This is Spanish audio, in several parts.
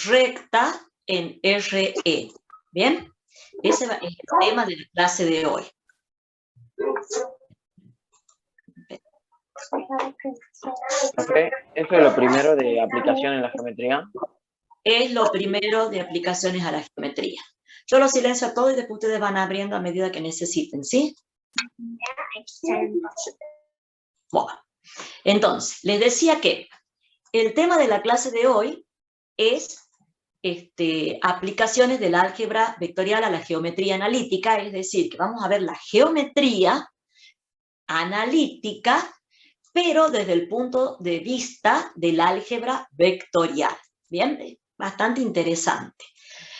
recta en Rn. ¿Bien? Ese es el tema de la clase de hoy. Ok, eso es lo primero de aplicación en la geometría. Es lo primero de aplicaciones a la geometría. Yo lo silencio a todo y después ustedes van abriendo a medida que necesiten, ¿sí? Bueno, entonces, les decía que el tema de la clase de hoy es aplicaciones del álgebra vectorial a la geometría analítica, es decir, que vamos a ver la geometría analítica, pero desde el punto de vista del álgebra vectorial. Bien, bastante interesante.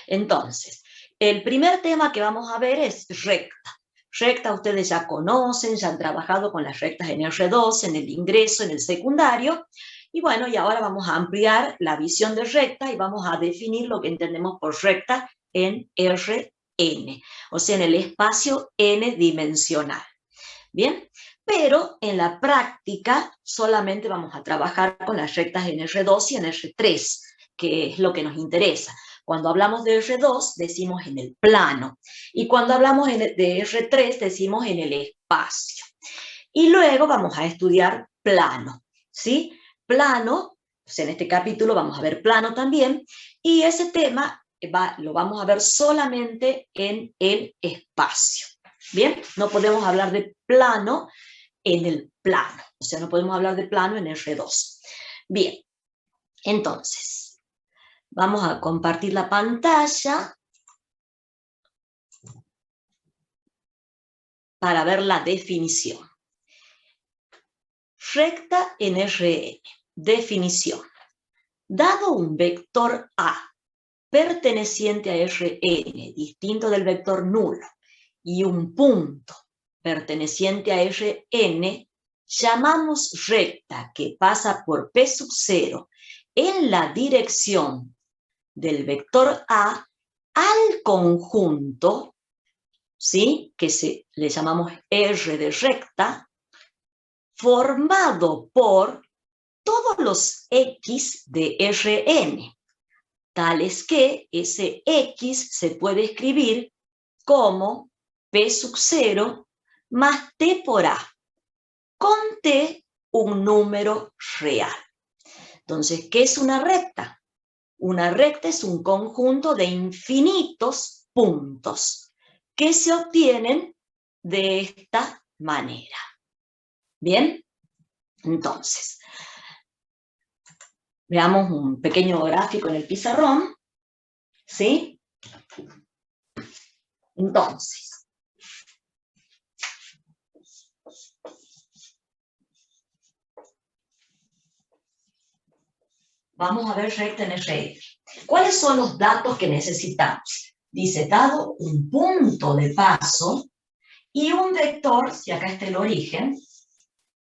Entonces, el primer tema que vamos a ver es recta. Recta ustedes ya conocen, ya han trabajado con las rectas en R2, en el ingreso, en el secundario. Y bueno, y ahora vamos a ampliar la visión de recta y vamos a definir lo que entendemos por recta en Rn, o sea, en el espacio n dimensional. Bien, pero en la práctica solamente vamos a trabajar con las rectas en R2 y en R3, que es lo que nos interesa. Cuando hablamos de R2 decimos en el plano y cuando hablamos de R3 decimos en el espacio. Y luego vamos a estudiar plano, ¿sí? Plano, pues en este capítulo vamos a ver plano también, y ese tema lo vamos a ver solamente en el espacio. Bien, no podemos hablar de plano en el plano, o sea, no podemos hablar de plano en R2. Bien, entonces, vamos a compartir la pantalla para ver la definición. Recta en Rn. Definición. Dado un vector A perteneciente a Rn, distinto del vector nulo, y un punto perteneciente a Rn, llamamos recta que pasa por P sub 0 en la dirección del vector A al conjunto, ¿sí? Que le llamamos R de recta, formado por todos los X de Rn, tales que ese X se puede escribir como P sub 0 más T por A, con T un número real. Entonces, ¿qué es una recta? Una recta es un conjunto de infinitos puntos que se obtienen de esta manera. ¿Bien? Entonces, veamos un pequeño gráfico en el pizarrón, ¿sí? Entonces, vamos a ver recta en Rn. ¿Cuáles son los datos que necesitamos? Dice, dado un punto de paso y un vector, si acá está el origen,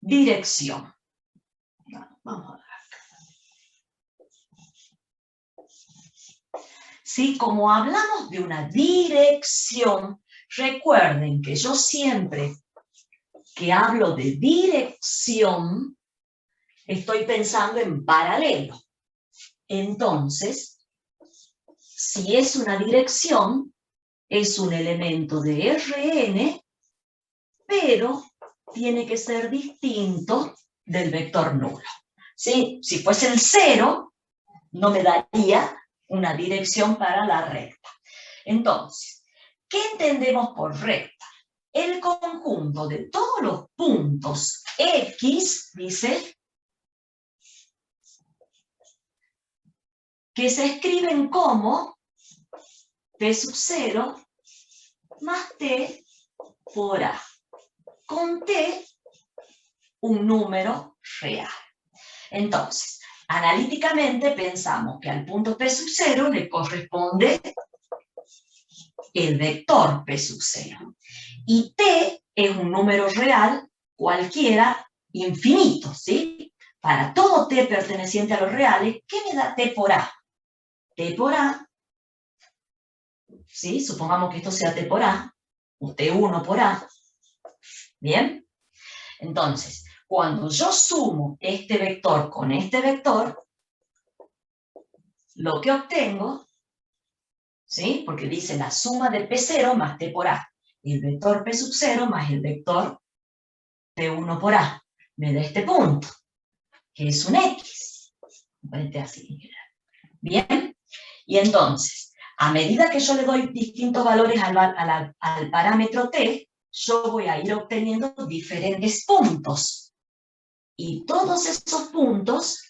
dirección. Vamos a ver. ¿Sí? Como hablamos de una dirección, recuerden que yo siempre que hablo de dirección, estoy pensando en paralelo. Entonces, si es una dirección, es un elemento de Rn, pero tiene que ser distinto del vector nulo. ¿Sí? Si fuese el 0, no me daría una dirección para la recta. Entonces, ¿qué entendemos por recta? El conjunto de todos los puntos X, dice, que se escriben como P sub 0 más T por A, con T un número real. Entonces, analíticamente pensamos que al punto P sub 0 le corresponde el vector P sub 0. Y T es un número real cualquiera infinito, ¿sí? Para todo T perteneciente a los reales, ¿qué me da T por A? T por A, ¿sí? Supongamos que esto sea T por A, o T1 por A. ¿Bien? Entonces, cuando yo sumo este vector con este vector, lo que obtengo, ¿sí? Porque dice la suma de P0 más T por A. El vector P sub 0 más el vector T1 por A. Me da este punto, que es un X. Así. Bien. Y entonces, a medida que yo le doy distintos valores al parámetro T, yo voy a ir obteniendo diferentes puntos. Y todos esos puntos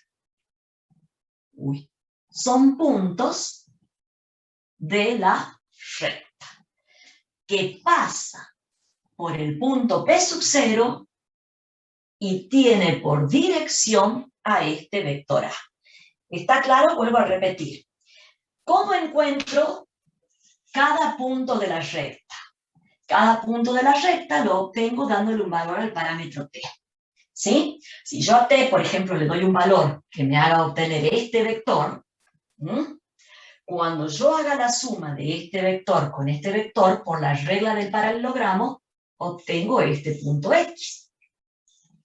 son puntos de la recta, que pasa por el punto P sub 0 y tiene por dirección a este vector A. ¿Está claro? Vuelvo a repetir. ¿Cómo encuentro cada punto de la recta? Cada punto de la recta lo obtengo dándole un valor al parámetro T. ¿Sí? Si yo a T, por ejemplo, le doy un valor que me haga obtener este vector, cuando yo haga la suma de este vector con este vector, por la regla del paralelogramo, obtengo este punto X,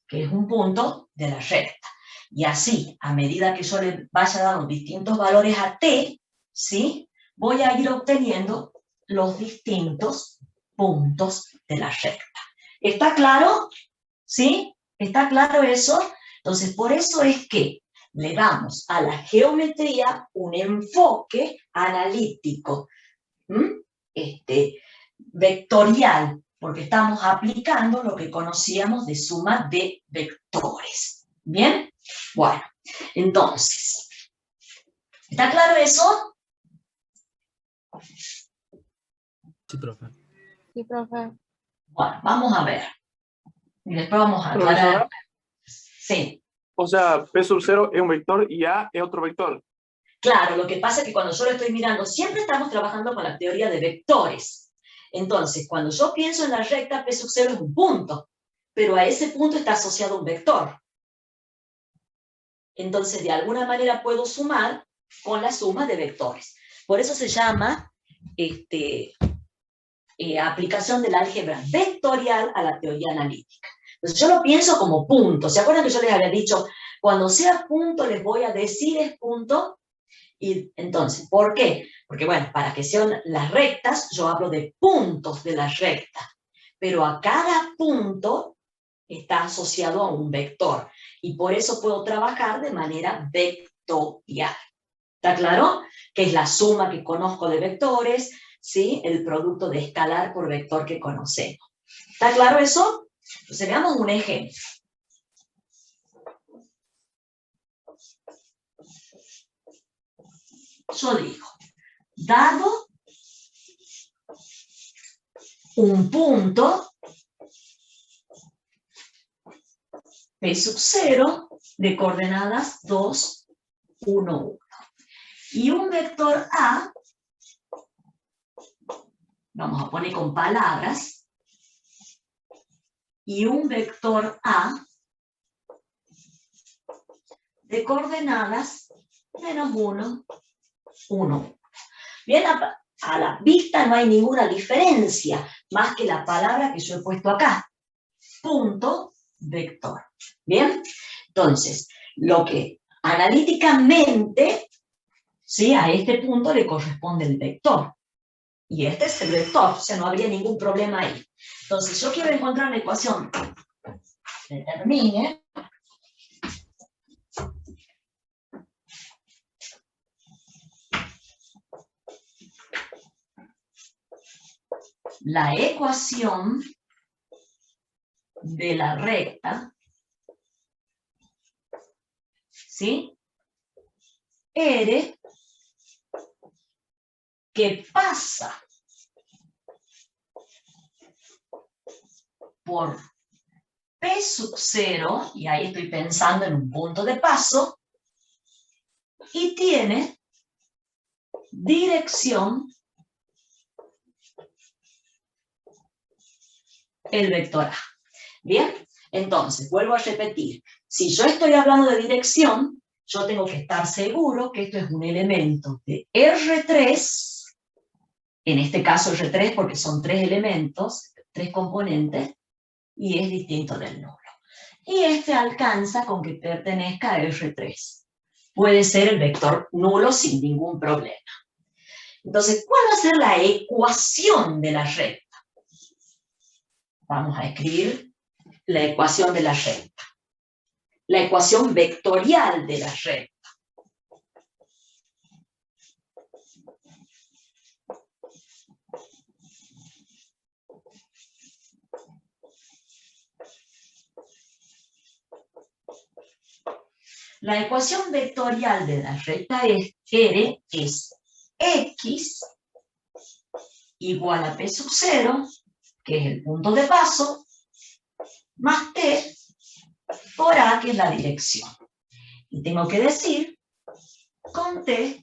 que es un punto de la recta. Y así, a medida que yo le vaya dando distintos valores a T, ¿sí? Voy a ir obteniendo los distintos puntos de la recta. ¿Está claro? ¿Sí? ¿Está claro eso? Entonces, por eso es que le damos a la geometría un enfoque analítico, vectorial, porque estamos aplicando lo que conocíamos de suma de vectores. ¿Bien? Bueno, entonces, ¿está claro eso? Sí, profe. Sí, profe. Bueno, vamos a ver. Y después vamos a aclarar. Sí. O sea, P sub 0 es un vector y A es otro vector. Claro, lo que pasa es que cuando yo lo estoy mirando, siempre estamos trabajando con la teoría de vectores. Entonces, cuando yo pienso en la recta, P sub 0 es un punto, pero a ese punto está asociado un vector. Entonces, de alguna manera puedo sumar con la suma de vectores. Por eso se llama aplicación del álgebra vectorial a la teoría analítica. Entonces, yo lo pienso como punto. ¿Se acuerdan que yo les había dicho, cuando sea punto les voy a decir es punto? Y entonces, ¿por qué? Porque, bueno, para que sean las rectas, yo hablo de puntos de la recta. Pero a cada punto está asociado a un vector. Y por eso puedo trabajar de manera vectorial. ¿Está claro? Que es la suma que conozco de vectores, ¿sí? El producto de escalar por vector que conocemos. ¿Está claro eso? Entonces veamos un ejemplo. Yo digo, dado un punto P sub 0 de coordenadas 2, 1, 1. Y un vector A, vamos a poner con palabras, y un vector A de coordenadas menos 1, 1. Bien, a la vista no hay ninguna diferencia, más que la palabra que yo he puesto acá. Punto, vector. Bien, entonces, lo que analíticamente, ¿sí? A este punto le corresponde el vector. Y este es el vector, o sea, no habría ningún problema ahí. Entonces, yo quiero encontrar una ecuación que determine la ecuación de la recta, ¿sí? R, que pasa por P sub 0, y ahí estoy pensando en un punto de paso, y tiene dirección el vector A. Bien, entonces, vuelvo a repetir, si yo estoy hablando de dirección, yo tengo que estar seguro que esto es un elemento de R3, en este caso R3 porque son 3 elementos, 3 componentes, y es distinto del nulo. Y este alcanza con que pertenezca a R3. puede ser el vector nulo sin ningún problema. Entonces, ¿cuál va a ser la ecuación de la recta? Vamos a escribir la ecuación de la recta. La ecuación vectorial de la recta. La ecuación vectorial de la recta R es X igual a P sub 0, que es el punto de paso, más T por A, que es la dirección. Y tengo que decir con T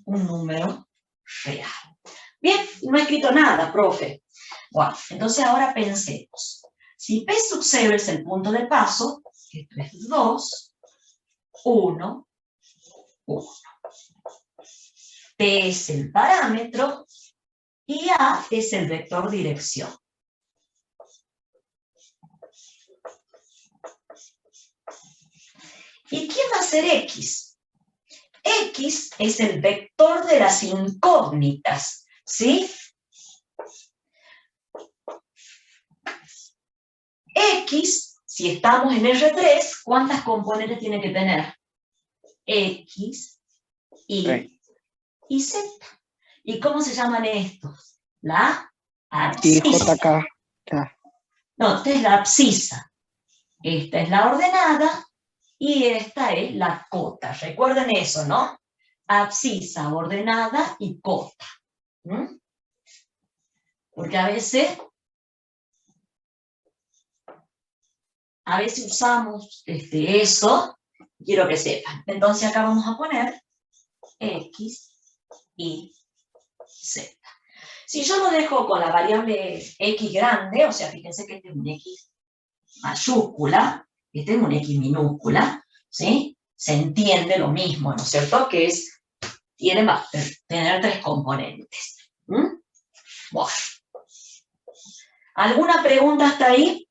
un número real. Bien, no he escrito nada, profe. Bueno, entonces ahora pensemos. Si P sub 0 es el punto de paso, esto es 2, 1, 1. T es el parámetro y A es el vector dirección. ¿Y quién va a ser X? X es el vector de las incógnitas, ¿sí? X, si estamos en R3, ¿cuántas componentes tiene que tener? X, Y y Z. ¿Y cómo se llaman estos? La abscisa. No, esta es la abscisa. Esta es la ordenada y esta es la cota. Recuerden eso, ¿no? Abscisa, ordenada y cota. ¿Mm? Porque a veces usamos eso, quiero que sepan. Entonces acá vamos a poner X, Y, Z. Si yo lo dejo con la variable X grande, o sea, fíjense que este es un X mayúscula, este es un X minúscula, ¿sí? Se entiende lo mismo, ¿no es cierto? Que es, tener 3 componentes. ¿Mm? Bueno. ¿Alguna pregunta hasta ahí?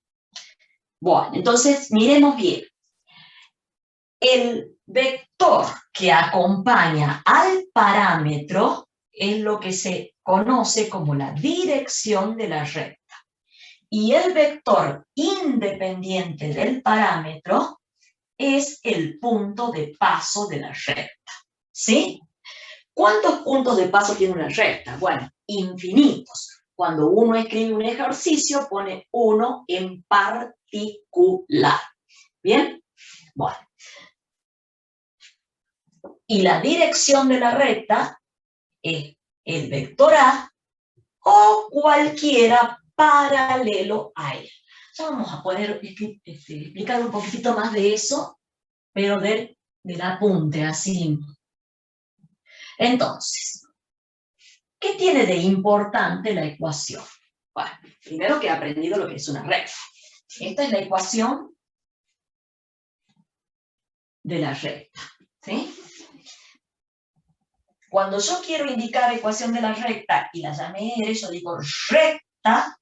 Bueno, entonces miremos bien. El vector que acompaña al parámetro es lo que se conoce como la dirección de la recta. Y el vector independiente del parámetro es el punto de paso de la recta. ¿Sí? ¿Cuántos puntos de paso tiene una recta? Bueno, infinitos. Cuando uno escribe un ejercicio, pone 1 en particular. ¿Bien? Bueno. Y la dirección de la recta es el vector A o cualquiera paralelo a él. Ya vamos a poder explicar un poquitito más de eso, pero del apunte, así. Entonces, ¿qué tiene de importante la ecuación? Bueno, primero que he aprendido lo que es una recta. Esta es la ecuación de la recta, ¿sí? Cuando yo quiero indicar ecuación de la recta y la llamé R, yo digo recta,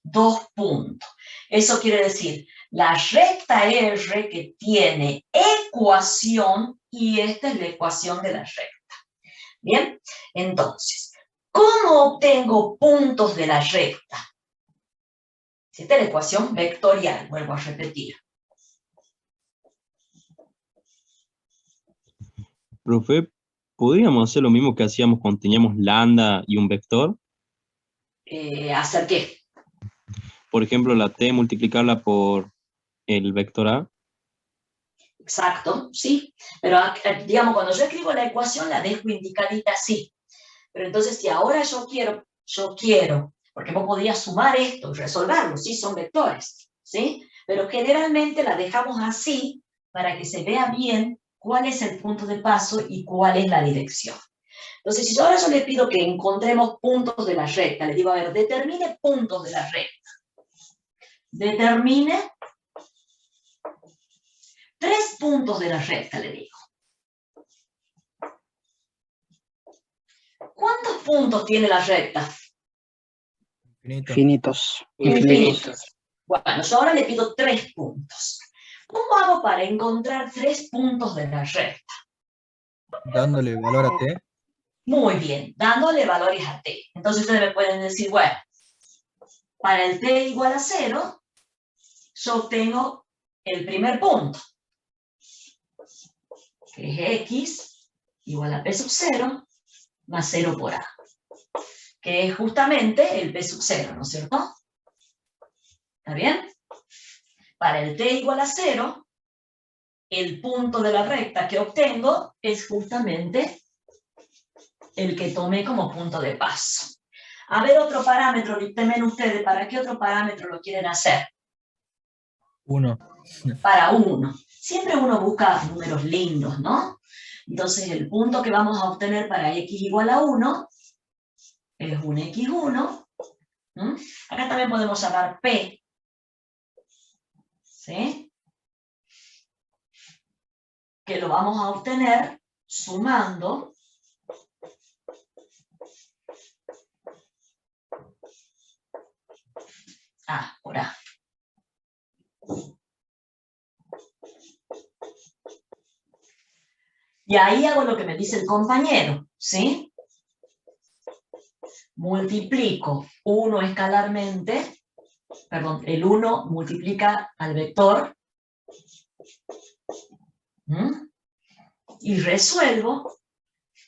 2 puntos. Eso quiere decir, la recta R que tiene ecuación y esta es la ecuación de la recta. Bien, entonces, ¿cómo obtengo puntos de la recta? Esta es la ecuación vectorial, vuelvo a repetir. Profe, ¿podríamos hacer lo mismo que hacíamos cuando teníamos lambda y un vector? ¿Hacer qué? Por ejemplo, la t multiplicarla por el vector A. Exacto, sí. Pero, digamos, cuando yo escribo la ecuación la dejo indicadita así. Pero entonces, si ahora yo quiero, porque vos podías sumar esto y resolverlo, ¿sí? Son vectores, ¿sí? Pero generalmente la dejamos así para que se vea bien cuál es el punto de paso y cuál es la dirección. Entonces, si ahora yo le pido que encontremos puntos de la recta, le digo, a ver, determine puntos de la recta. Determine 3 puntos de la recta, le digo. ¿Cuántos puntos tiene la recta? Infinitos. Bueno, yo ahora le pido 3 puntos. ¿Cómo hago para encontrar 3 puntos de la recta? Dándole valor a t. Muy bien, dándole valores a t. Entonces ustedes me pueden decir, bueno, para el t igual a 0, yo obtengo el primer punto, que es x igual a p sub 0 más 0 por a, que es justamente el p sub 0, ¿no es cierto? ¿Está bien? Para el t igual a 0, el punto de la recta que obtengo es justamente el que tomé como punto de paso. A ver, otro parámetro, dictamen ustedes, ¿para qué otro parámetro lo quieren hacer? 1. Para 1. Siempre uno busca números lindos, ¿no? Entonces, el punto que vamos a obtener para x igual a 1 es un x1. Acá también podemos llamar p. ¿Sí? Que lo vamos a obtener sumando A por A. Y ahí hago lo que me dice el compañero, ¿sí? Multiplico 1 escalarmente, perdón, el 1 multiplica al vector, y resuelvo,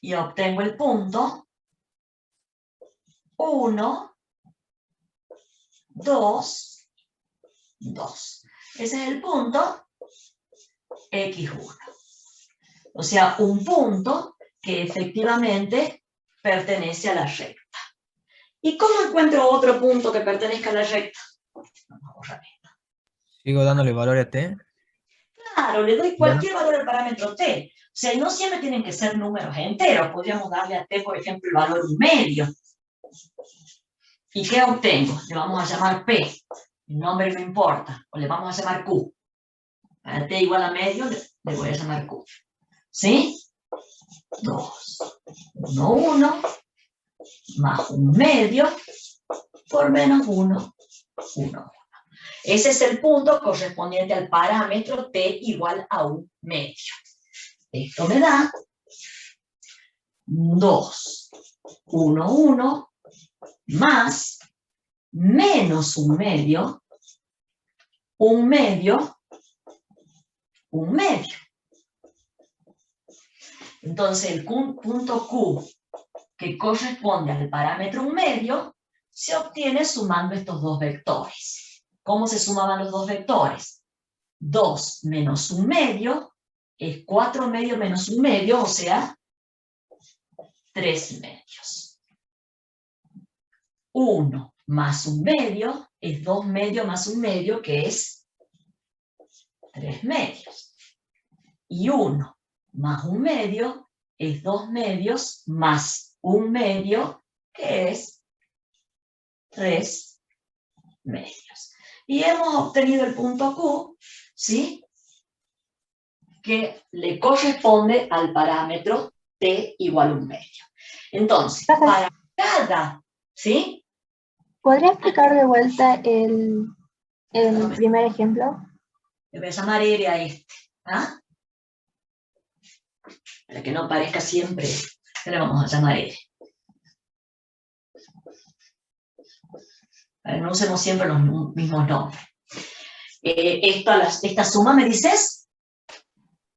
y obtengo el punto 1, 2, 2. Ese es el punto x1. O sea, un punto que efectivamente pertenece a la recta. ¿Y cómo encuentro otro punto que pertenezca a la recta? Vamos a borrar esto. Sigo dándole valor a t. Claro, le doy cualquier valor al parámetro t. O sea, no siempre tienen que ser números enteros. Podríamos darle a t, por ejemplo, el valor 1/2. ¿Y qué obtengo? Le vamos a llamar p. El nombre no importa. O le vamos a llamar q. Para t igual a medio, le voy a llamar q. ¿Sí? 2, 1, 1, más 1/2 por menos 1, 1, 1. Ese es el punto correspondiente al parámetro t igual a 1/2. Esto me da 2, 1, 1, más menos 1/2, 1/2, 1/2. Entonces el punto Q que corresponde al parámetro 1/2 se obtiene sumando estos dos vectores. ¿Cómo se sumaban los dos vectores? 2 menos 1/2 es 4/2 menos 1/2, o sea, 3/2. 1 más 1/2 es 2/2 más 1/2, que es 3/2. Y 1 más 1/2 es 2/2 más 1/2, que es 3/2. Y hemos obtenido el punto Q, ¿sí? Que le corresponde al parámetro t igual a 1/2. Entonces, para cada, ¿sí? ¿Podría explicar de vuelta el primer ejemplo? Le voy a llamar R a este, ¿ah? Para que no parezca siempre, le vamos a llamar R. Para que no usemos siempre los mismos nombres. Esta suma, ¿me dices?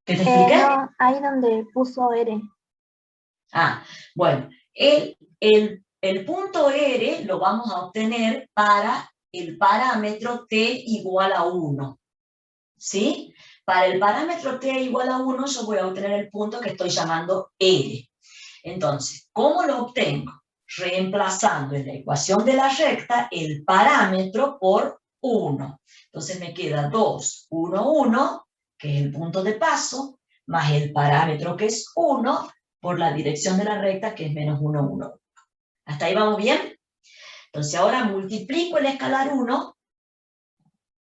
¿Que te expliqué? No, ahí donde puso R. Ah, bueno, el punto R lo vamos a obtener para el parámetro t igual a 1. ¿Sí? Para el parámetro t igual a 1 yo voy a obtener el punto que estoy llamando R. Entonces, ¿cómo lo obtengo? Reemplazando en la ecuación de la recta el parámetro por 1. Entonces me queda 2, 1, 1, que es el punto de paso, más el parámetro que es 1, por la dirección de la recta que es menos 1, 1, 1. ¿Hasta ahí vamos bien? Entonces ahora multiplico el escalar 1,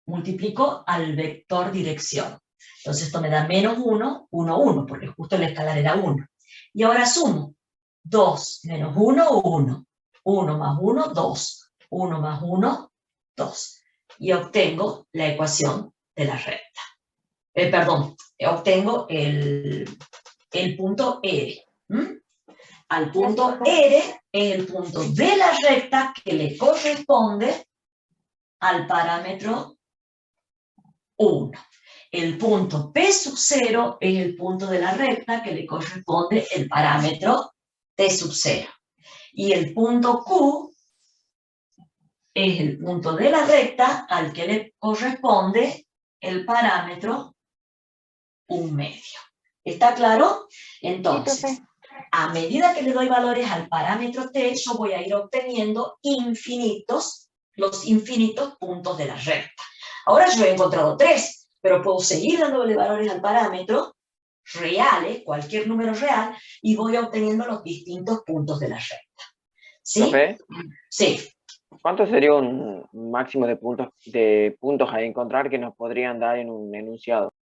multiplico al vector dirección. Entonces esto me da menos 1, 1, 1, porque justo el escalar era 1. Y ahora sumo. 2 menos 1, 1. 1 más 1, 2. 1 más 1, 2. Y obtengo la ecuación de la recta. Perdón, obtengo el el punto R. Al punto R es el punto de la recta que le corresponde al parámetro 1. El punto P sub 0 es el punto de la recta que le corresponde el parámetro T sub 0. Y el punto Q es el punto de la recta al que le corresponde el parámetro 1/2. ¿Está claro? Entonces, a medida que le doy valores al parámetro T, yo voy a ir obteniendo los infinitos puntos de la recta. Ahora yo he encontrado 3, pero puedo seguir dándole valores al parámetro reales, cualquier número real, y voy obteniendo los distintos puntos de la recta. ¿Sí? ¿Profe? Sí. ¿Cuánto sería un máximo de puntos a encontrar que nos podrían dar en un enunciado?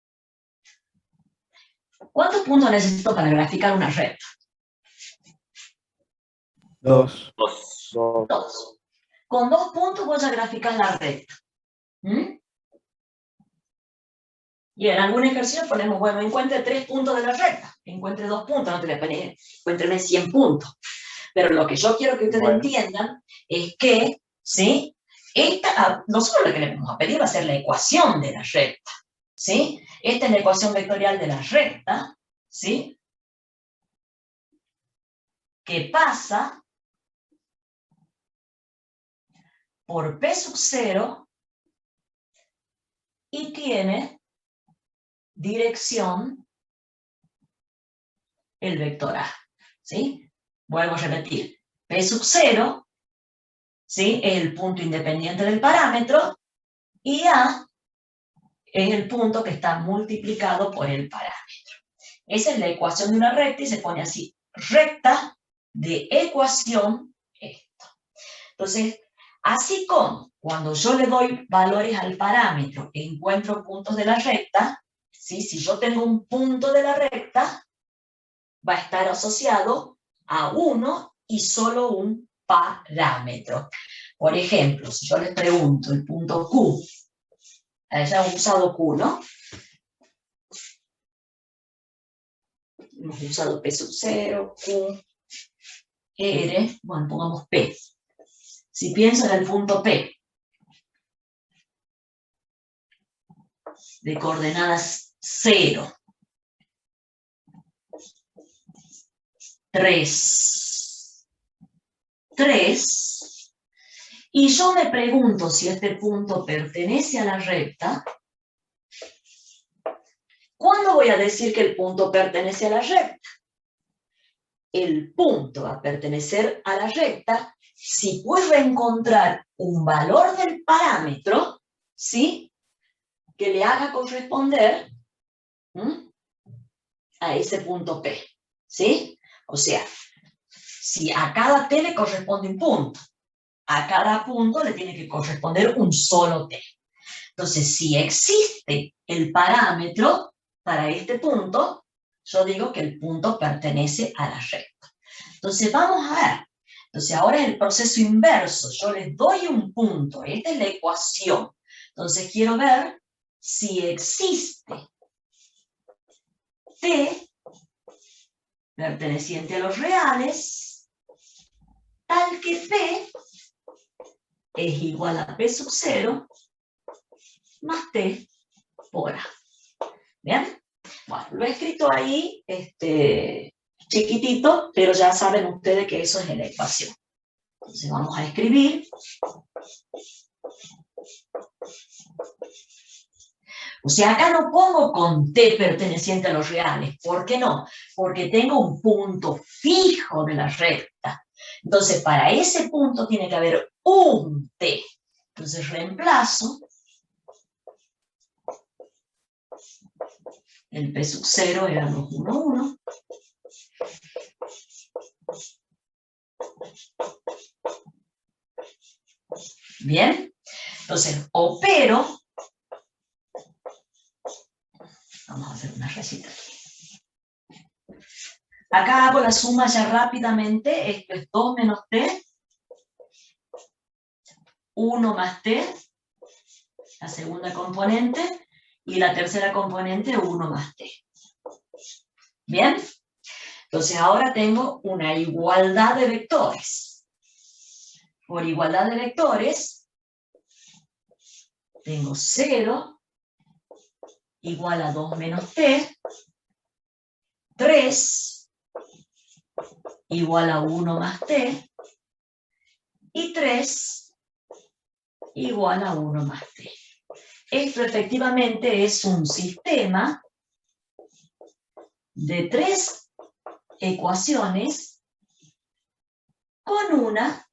¿Cuántos puntos necesito para graficar una recta? 2. 2. Con 2 puntos voy a graficar la recta. Y en algún ejercicio ponemos, bueno, encuentre 3 puntos de la recta, encuentre 2 puntos, no te le pones, encuéntreme 100 puntos. Pero lo que yo quiero que ustedes entiendan es que, ¿sí? Nosotros lo que le vamos a pedir va a ser la ecuación de la recta, ¿sí? Esta es la ecuación vectorial de la recta, ¿sí? Que pasa por P sub 0 y tiene dirección el vector A, ¿sí? Vuelvo a repetir, P sub 0, ¿sí? Es el punto independiente del parámetro, y A es el punto que está multiplicado por el parámetro. Esa es la ecuación de una recta y se pone así, recta de ecuación esto. Entonces, así como cuando yo le doy valores al parámetro encuentro puntos de la recta, ¿sí? Si yo tengo un punto de la recta, va a estar asociado a uno y solo un parámetro. Por ejemplo, si yo les pregunto el punto Q, ya hemos usado Q, ¿no? Hemos usado P sub 0, Q, R, bueno, pongamos P. Si pienso en el punto P, de coordenadas 0, 3, 3, y yo me pregunto si este punto pertenece a la recta, ¿cuándo voy a decir que el punto pertenece a la recta? El punto va a pertenecer a la recta si puedo encontrar un valor del parámetro, ¿sí? Que le haga corresponder a ese punto P, ¿sí? O sea, si a cada T le corresponde un punto, a cada punto le tiene que corresponder un solo T. Entonces, si existe el parámetro para este punto, yo digo que el punto pertenece a la recta. Entonces, vamos a ver. Entonces, ahora es el proceso inverso. Yo les doy un punto. Esta es la ecuación. Entonces, quiero ver si existe T perteneciente a los reales, tal que P es igual a P sub 0 más T por A. ¿Bien? Bueno, lo he escrito ahí chiquitito, pero ya saben ustedes que eso es en la ecuación. Entonces vamos a escribir. O sea, acá no pongo con T perteneciente a los reales. ¿Por qué no? Porque tengo un punto fijo de la recta. Entonces, para ese punto tiene que haber un T. Entonces, reemplazo el P sub 0 era 2, 1, 1. Bien. Entonces, opero. Vamos a hacer una recita aquí. Acá hago la suma ya rápidamente. Esto es 2 menos T. 1 más T. La segunda componente. Y la tercera componente, 1 más T. ¿Bien? Entonces ahora tengo una igualdad de vectores. Por igualdad de vectores, tengo 0 igual a 2 menos t, 3 igual a 1 más t, y 3 igual a 1 más t. Esto efectivamente es un sistema de 3 ecuaciones con una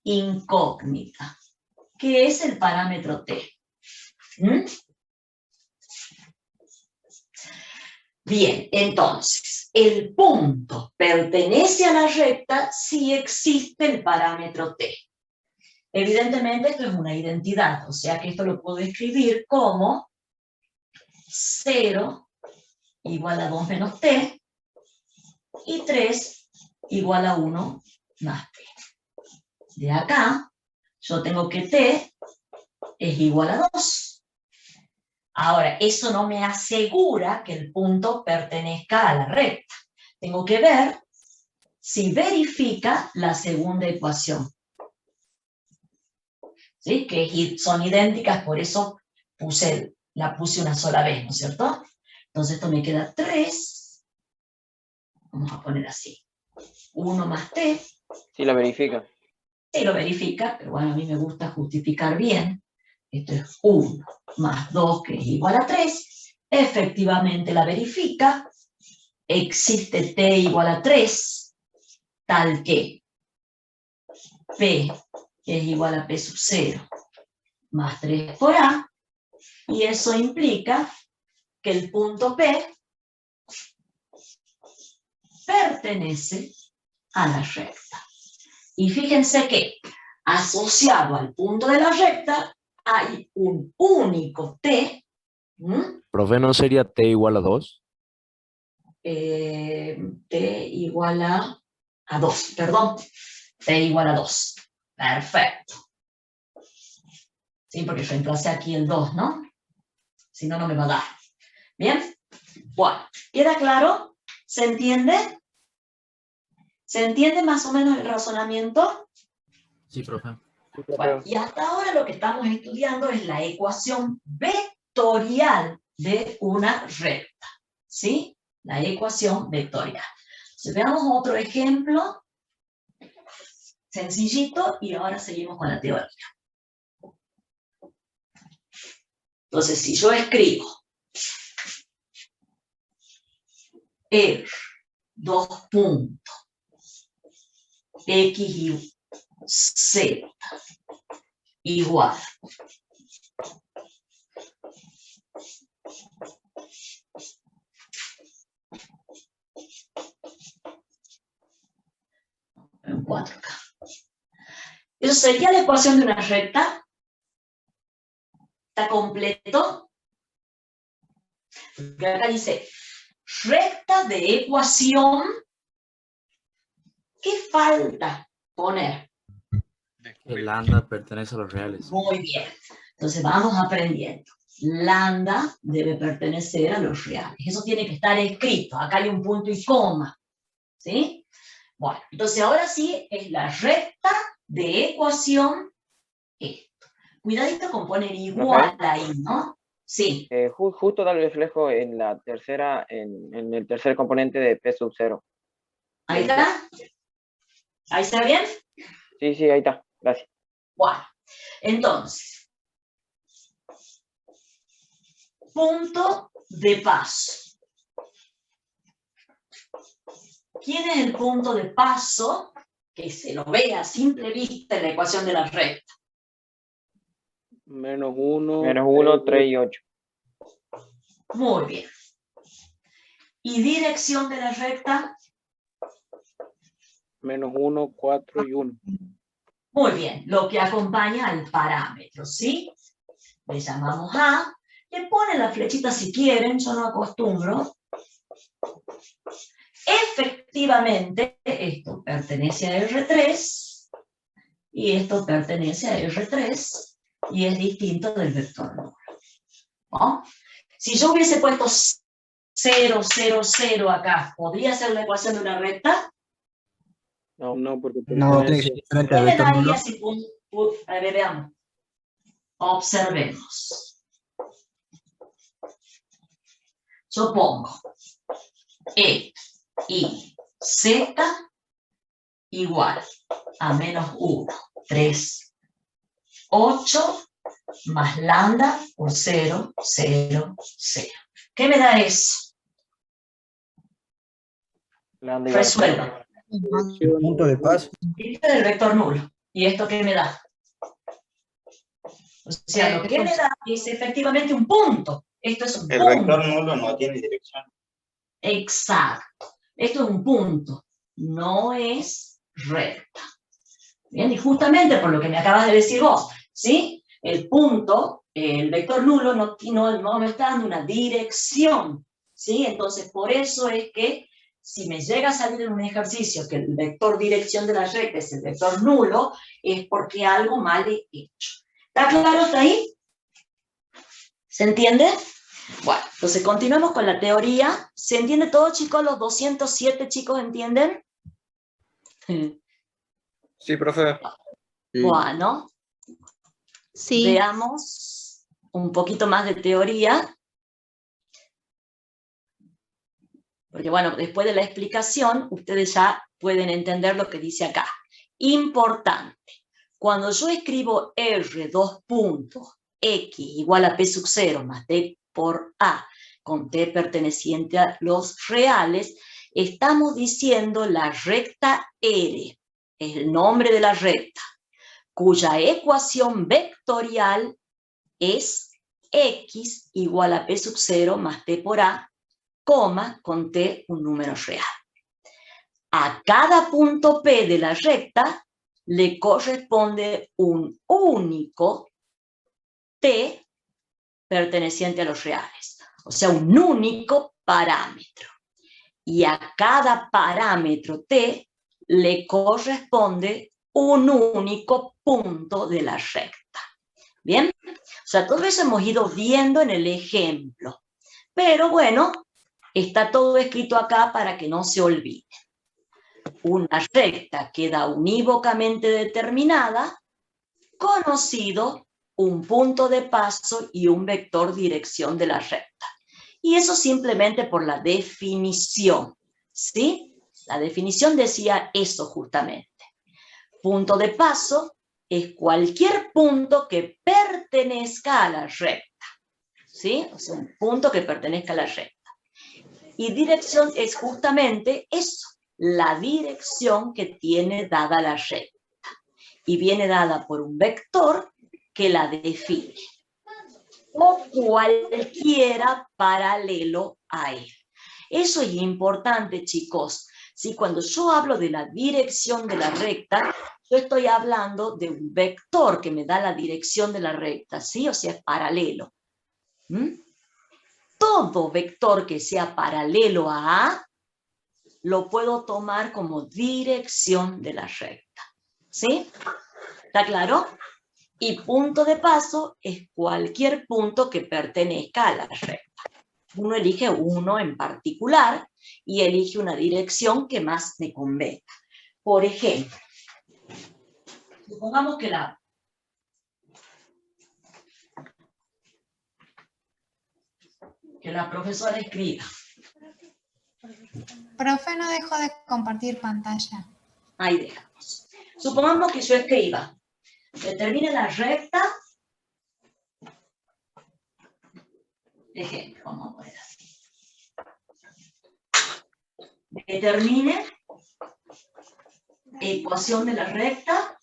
incógnita, que es el parámetro t. Bien, entonces, el punto pertenece a la recta si existe el parámetro t. Evidentemente esto es una identidad, o sea que esto lo puedo escribir como 0 igual a 2 menos t y 3 igual a 1 más t. De acá, yo tengo que t es igual a 2. Ahora, eso no me asegura que el punto pertenezca a la recta. Tengo que ver si verifica la segunda ecuación. ¿Sí? Que son idénticas, por eso la puse una sola vez, ¿no es cierto? Entonces esto me queda 3. Vamos a poner así. 1 más t. Sí, la verifica. Sí, lo verifica, pero bueno, a mí me gusta justificar bien. Esto es 1 más 2, que es igual a 3. Efectivamente la verifica. Existe t igual a 3, tal que p es igual a p sub 0 más 3 por a, y eso implica que el punto P pertenece a la recta. Y fíjense que asociado al punto de la recta hay un único t. Profe, ¿no sería t igual a 2? T igual a 2, perdón. T igual a 2. Perfecto. Sí, porque reemplacé aquí el 2, ¿no? Si no, no me va a dar. ¿Bien? Bueno, ¿queda claro? ¿Se entiende? ¿Se entiende más o menos el razonamiento? Sí, profe. Bueno, y hasta ahora lo que estamos estudiando es la ecuación vectorial de una recta. ¿Sí? La ecuación vectorial. Entonces, veamos otro ejemplo. Sencillito, y ahora seguimos con la teoría. Entonces, si yo escribo dos puntos x y z igual en 4K. Eso sería la ecuación de una recta. ¿Está completo? Porque acá dice recta de ecuación. ¿Qué falta poner? El lambda pertenece a los reales. Muy bien. Entonces vamos aprendiendo. Lambda debe pertenecer a los reales. Eso tiene que estar escrito. Acá hay un punto y coma. ¿Sí? Bueno, entonces ahora sí es la recta de ecuación esto. Cuidadito con poner igual ahí, ¿no? Sí. Justo da el reflejo en la tercera, en el tercer componente de P sub 0. Ahí está. ¿Ahí está bien? Sí, sí, ahí está. Gracias. Bueno, entonces, punto de paso. ¿Quién es el punto de paso que se lo ve a simple vista en la ecuación de la recta? Menos 1. Menos 1, 3 y 8. Muy bien. ¿Y dirección de la recta? Menos 1, 4 y 1. Muy bien, lo que acompaña al parámetro, ¿sí? Le llamamos A, le ponen la flechita si quieren, yo no acostumbro. Efectivamente, esto pertenece a R3, y esto pertenece a R3, y es distinto del vector nulo. ¿No? Si yo hubiese puesto 0, 0, 0 acá, ¿podría ser la ecuación de una recta? No, porque No, tiene que ser diferente ¿Qué al me vector nulo. daría si a ver, veamos. Observemos. Yo pongo E, I, Z igual a menos 1, 3, 8 más lambda por 0, 0, 0. ¿Qué me da eso? Lambda igual a Resuelva. Punto de paso. Este es el vector nulo. ¿Y esto qué me da? O sea, lo que me da es efectivamente un punto. Esto es un El punto. vector nulo no tiene dirección. Exacto. Esto es un punto. No es recta. Bien, y justamente por lo que me acabas de decir vos, ¿sí? El punto, el vector nulo no me está dando una dirección, ¿sí? Entonces, por eso es que si me llega a salir en un ejercicio que el vector dirección de la recta es el vector nulo, es porque algo mal he hecho. ¿Está claro hasta ahí? ¿Se entiende? Bueno, entonces continuamos con la teoría. ¿Se entiende todo, chicos? ¿Los 207 chicos entienden? Sí, profe. Bueno, Sí. veamos un poquito más de teoría. Porque bueno, después de la explicación, ustedes ya pueden entender lo que dice acá. Importante. Cuando yo escribo R, 2 puntos, X igual a P sub 0 más T por A, con T perteneciente a los reales, estamos diciendo la recta R, es el nombre de la recta, cuya ecuación vectorial es X igual a P sub 0 más T por A, coma, con T un número real. A cada punto P de la recta le corresponde un único T perteneciente a los reales, o sea, un único parámetro. Y a cada parámetro T le corresponde un único punto de la recta. ¿Bien? O sea, todo eso hemos ido viendo en el ejemplo. Pero bueno, está todo escrito acá para que no se olvide. Una recta queda unívocamente determinada, conocido un punto de paso y un vector dirección de la recta. Y eso simplemente por la definición, ¿sí? La definición decía eso justamente. Punto de paso es cualquier punto que pertenezca a la recta, ¿sí? O sea, un punto que pertenezca a la recta. Y dirección es justamente eso, la dirección que tiene dada la recta. Y viene dada por un vector que la define. O cualquiera paralelo a él. Eso es importante, chicos. ¿Sí? Cuando yo hablo de la dirección de la recta, yo estoy hablando de un vector que me da la dirección de la recta, ¿sí? O sea, es paralelo. Todo vector que sea paralelo a A, lo puedo tomar como dirección de la recta. ¿Sí? ¿Está claro? Y punto de paso es cualquier punto que pertenezca a la recta. Uno elige uno en particular y elige una dirección que más me convenga. Por ejemplo, supongamos que la profesora escriba. Profe, no dejo de compartir pantalla. Ahí dejamos. Supongamos que yo escriba. Determine la recta. Ejemplo, vamos a poner así. Determine ecuación de la recta.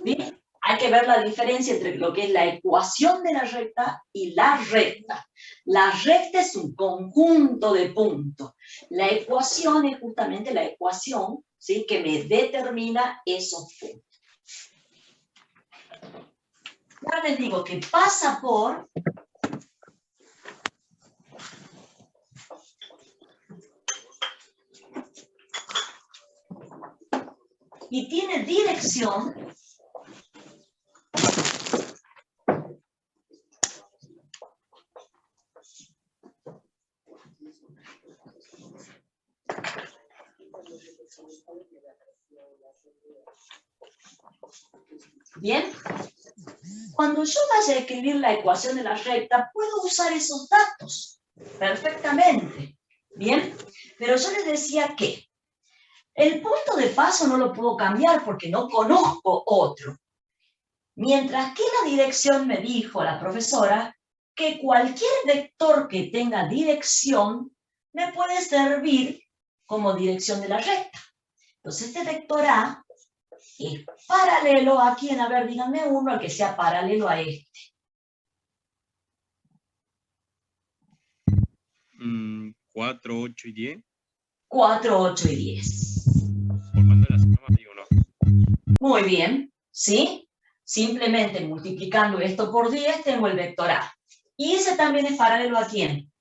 ¿Bien? Hay que ver la diferencia entre lo que es la ecuación de la recta y la recta. La recta es un conjunto de puntos. La ecuación es justamente la ecuación, ¿sí?, que me determina esos puntos. Ahora les digo que pasa por y tiene dirección Bien. Cuando yo vaya a escribir la ecuación de la recta, puedo usar esos datos perfectamente. Bien. Pero yo les decía que el punto de paso no lo puedo cambiar porque no conozco otro. Mientras que la dirección me dijo la profesora que cualquier vector que tenga dirección me puede servir como dirección de la recta. Entonces este vector A es paralelo a quién, a ver, díganme uno al que sea paralelo a este. 4, 8 y 10. 4, 8 y 10. Formando la suma más de 1. Muy bien, ¿sí? Simplemente multiplicando esto por 10 tengo el vector A. ¿Y ese también es paralelo a quién?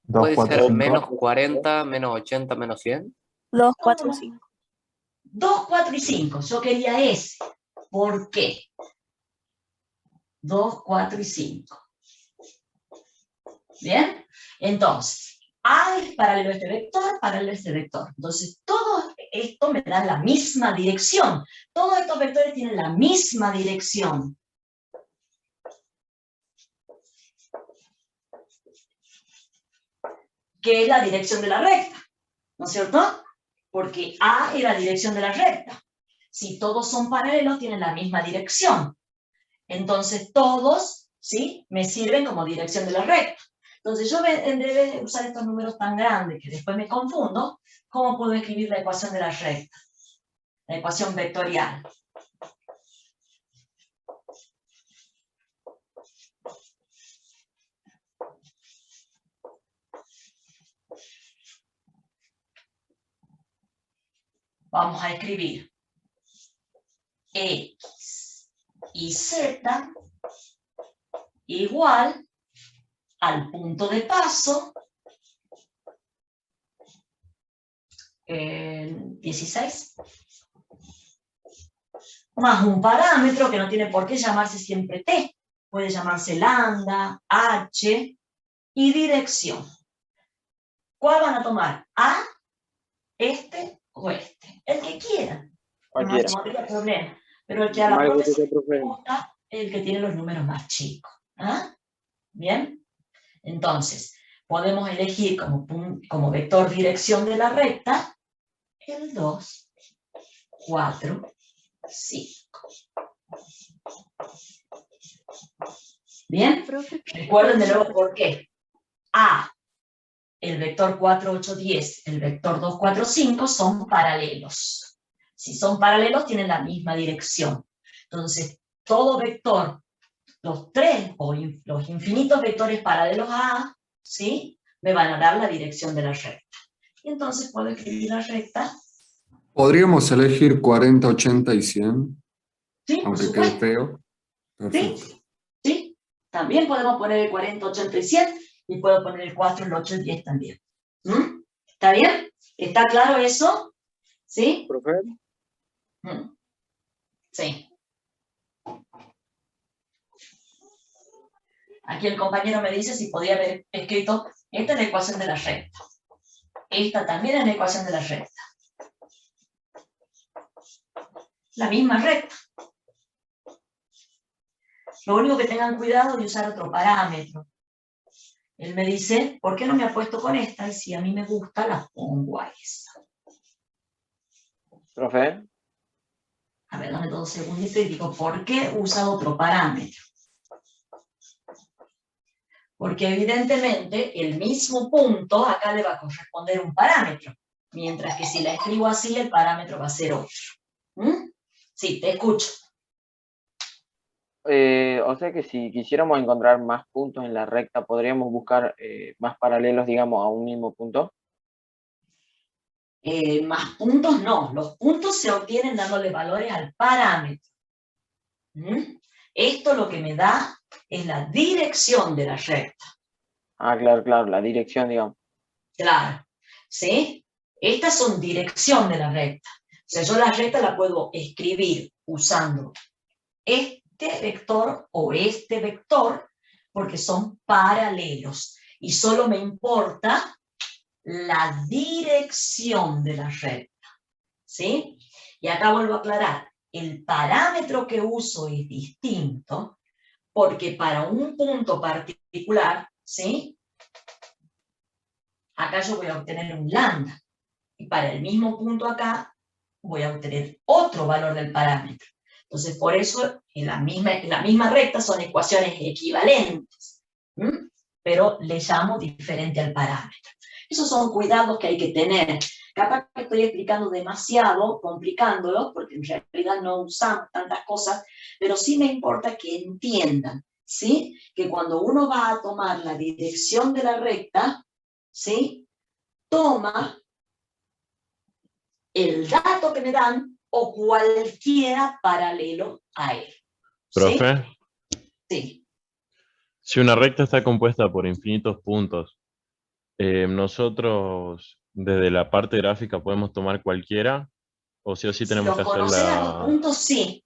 Puede ser 5. menos 40, menos 80, menos 100. 2, 4, 5. 2, 4 y 5. Yo quería ese. ¿Por qué? 2, 4 y 5. ¿Bien? Entonces, A es paralelo a este vector, paralelo a este vector. Entonces, todo esto me da la misma dirección. Todos estos vectores tienen la misma dirección. Que es la dirección de la recta. ¿No es cierto? Porque A es la dirección de la recta. Si todos son paralelos, tienen la misma dirección. Entonces, todos, ¿sí?, me sirven como dirección de la recta. Entonces, yo en vez de usar estos números tan grandes que después me confundo, ¿cómo puedo escribir la ecuación de la recta? La ecuación vectorial. Vamos a escribir X y Z igual al punto de paso 16 más un parámetro que no tiene por qué llamarse siempre T, puede llamarse lambda, H y dirección. ¿Cuál van a tomar? ¿A, este o este? El que quieran. Cualquiera. No habría problema. Pero el que a la Mal gusto, profesora profe. le gusta es el que tiene los números más chicos. ¿Ah? ¿Bien? Entonces, podemos elegir como vector dirección de la recta el 2, 4, 5. ¿Bien? Recuerden de nuevo por qué. A, el vector 4, 8, 10, el vector 2, 4, 5 son paralelos. Si son paralelos, tienen la misma dirección. Entonces, todo vector, los tres o los infinitos vectores paralelos a A, ¿sí?, me van a dar la dirección de la recta. Y entonces puedo escribir la recta. ¿Podríamos elegir 40, 80 y 100? Sí, por Aunque quede supuesto. feo. Perfecto. ¿Sí? ¿Sí? También podemos poner el 40, 80 y 100, y puedo poner el 4, el 8 y el 10 también. ¿Está bien? ¿Está claro eso? ¿Sí? Profe. Sí. Aquí el compañero me dice si podía haber escrito, esta es la ecuación de la recta. Esta también es la ecuación de la recta. La misma recta. Lo único que tengan cuidado de usar otro parámetro. Él me dice, ¿por qué no me apuesto con esta? Y si a mí me gusta, la pongo a esa. Profe. A ver, dame 2 segunditos y digo, ¿por qué usa otro parámetro? Porque evidentemente el mismo punto acá le va a corresponder un parámetro. Mientras que si la escribo así, el parámetro va a ser otro. Sí, te escucho. O sea que si quisiéramos encontrar más puntos en la recta, ¿podríamos buscar más paralelos, digamos, a un mismo punto? Más puntos no. Los puntos se obtienen dándole valores al parámetro. Esto lo que me da es la dirección de la recta. Ah, claro, claro, la dirección, digamos. Claro. ¿Sí? Estas son dirección de la recta. O sea, yo la recta la puedo escribir usando este vector o este vector porque son paralelos. Y solo me importa la dirección de la recta. ¿sí? Y acá vuelvo a aclarar, el parámetro que uso es distinto, porque para un punto particular, ¿sí? Acá yo voy a obtener un lambda, y para el mismo punto acá, voy a obtener otro valor del parámetro. Entonces, por eso, en la misma recta son ecuaciones equivalentes, ¿m? Pero le llamo diferente al parámetro. Esos son cuidados que hay que tener. Capaz que estoy explicando demasiado, complicándolo, porque en realidad no usamos tantas cosas, pero sí me importa que entiendan, ¿sí? Que cuando uno va a tomar la dirección de la recta, ¿sí? Toma el dato que me dan o cualquiera paralelo a él. ¿Sí? Profe, Sí. si una recta está compuesta por infinitos puntos, nosotros desde la parte gráfica podemos tomar cualquiera, o sí Si tenemos los que hacer conoces a los la... puntos, sí.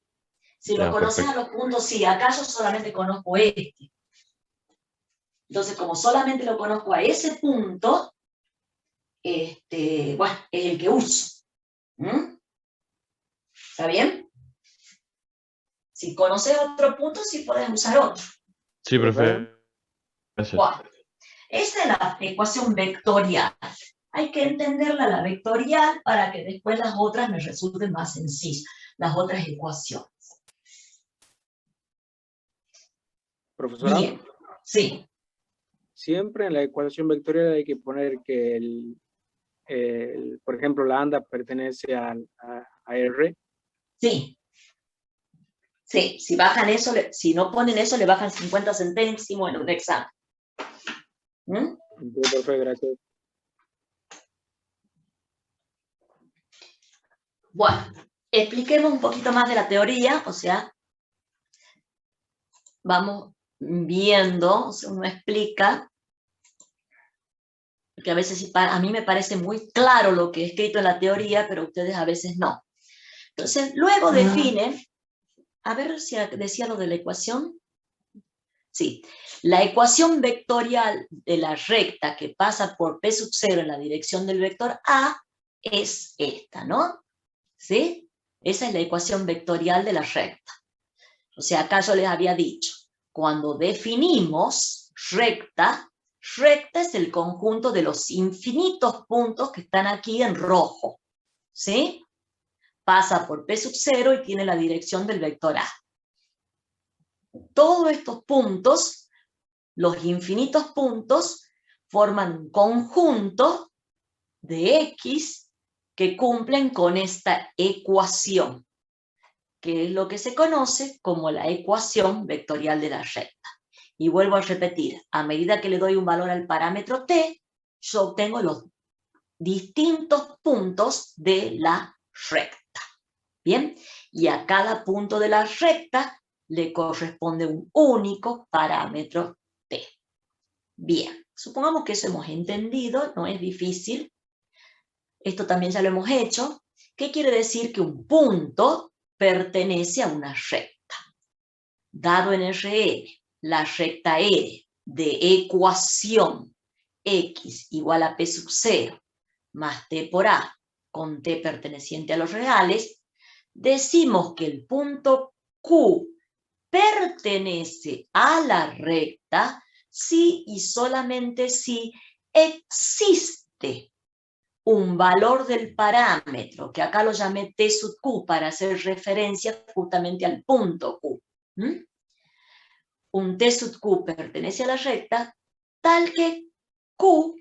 Si los Ya, conoces a perfecto. los puntos, sí. Acá yo solamente conozco este. Entonces, como solamente lo conozco a ese punto, bueno, es el que uso. ¿Mm? ¿Está bien? Si conoces otro punto, sí podés usar otro. Sí, profe. Gracias. Bueno, esa es la ecuación vectorial. Hay que entenderla, la vectorial, para que después las otras me resulten más sencillas, las otras ecuaciones. Profesora, Bien, sí. siempre en la ecuación vectorial hay que poner que por ejemplo, la lambda pertenece a R. Sí. Sí, si bajan eso, si no ponen eso, le bajan 50 centésimos en un examen. ¿Mm? Profe, gracias. Bueno, expliquemos un poquito más de la teoría, o sea, vamos viendo, o sea, uno explica, porque a veces a mí me parece muy claro lo que he escrito en la teoría, pero ustedes a veces no. Entonces, luego define, a ver si decía lo de la ecuación. Sí, la ecuación vectorial de la recta que pasa por P sub 0 en la dirección del vector A es esta, ¿no? ¿Sí? Esa es la ecuación vectorial de la recta. O sea, acá yo les había dicho, cuando definimos recta, recta es el conjunto de los infinitos puntos que están aquí en rojo, ¿sí? Pasa por P sub 0 y tiene la dirección del vector A. Todos estos puntos, los infinitos puntos, forman un conjunto de X que cumplen con esta ecuación, que es lo que se conoce como la ecuación vectorial de la recta. Y vuelvo a repetir, a medida que le doy un valor al parámetro t, yo obtengo los distintos puntos de la recta. ¿Bien? Y a cada punto de la recta le corresponde un único parámetro t. Bien, supongamos que eso hemos entendido, no es difícil. Esto también ya lo hemos hecho. ¿Qué quiere decir? Que un punto pertenece a una recta. Dado en Rn la recta R de ecuación x igual a P sub 0 más t por A con t perteneciente a los reales, decimos que el punto Q pertenece a la recta si y solamente si existe un valor del parámetro, que acá lo llamé t sub q para hacer referencia justamente al punto Q. Un t sub q pertenece a la recta tal que q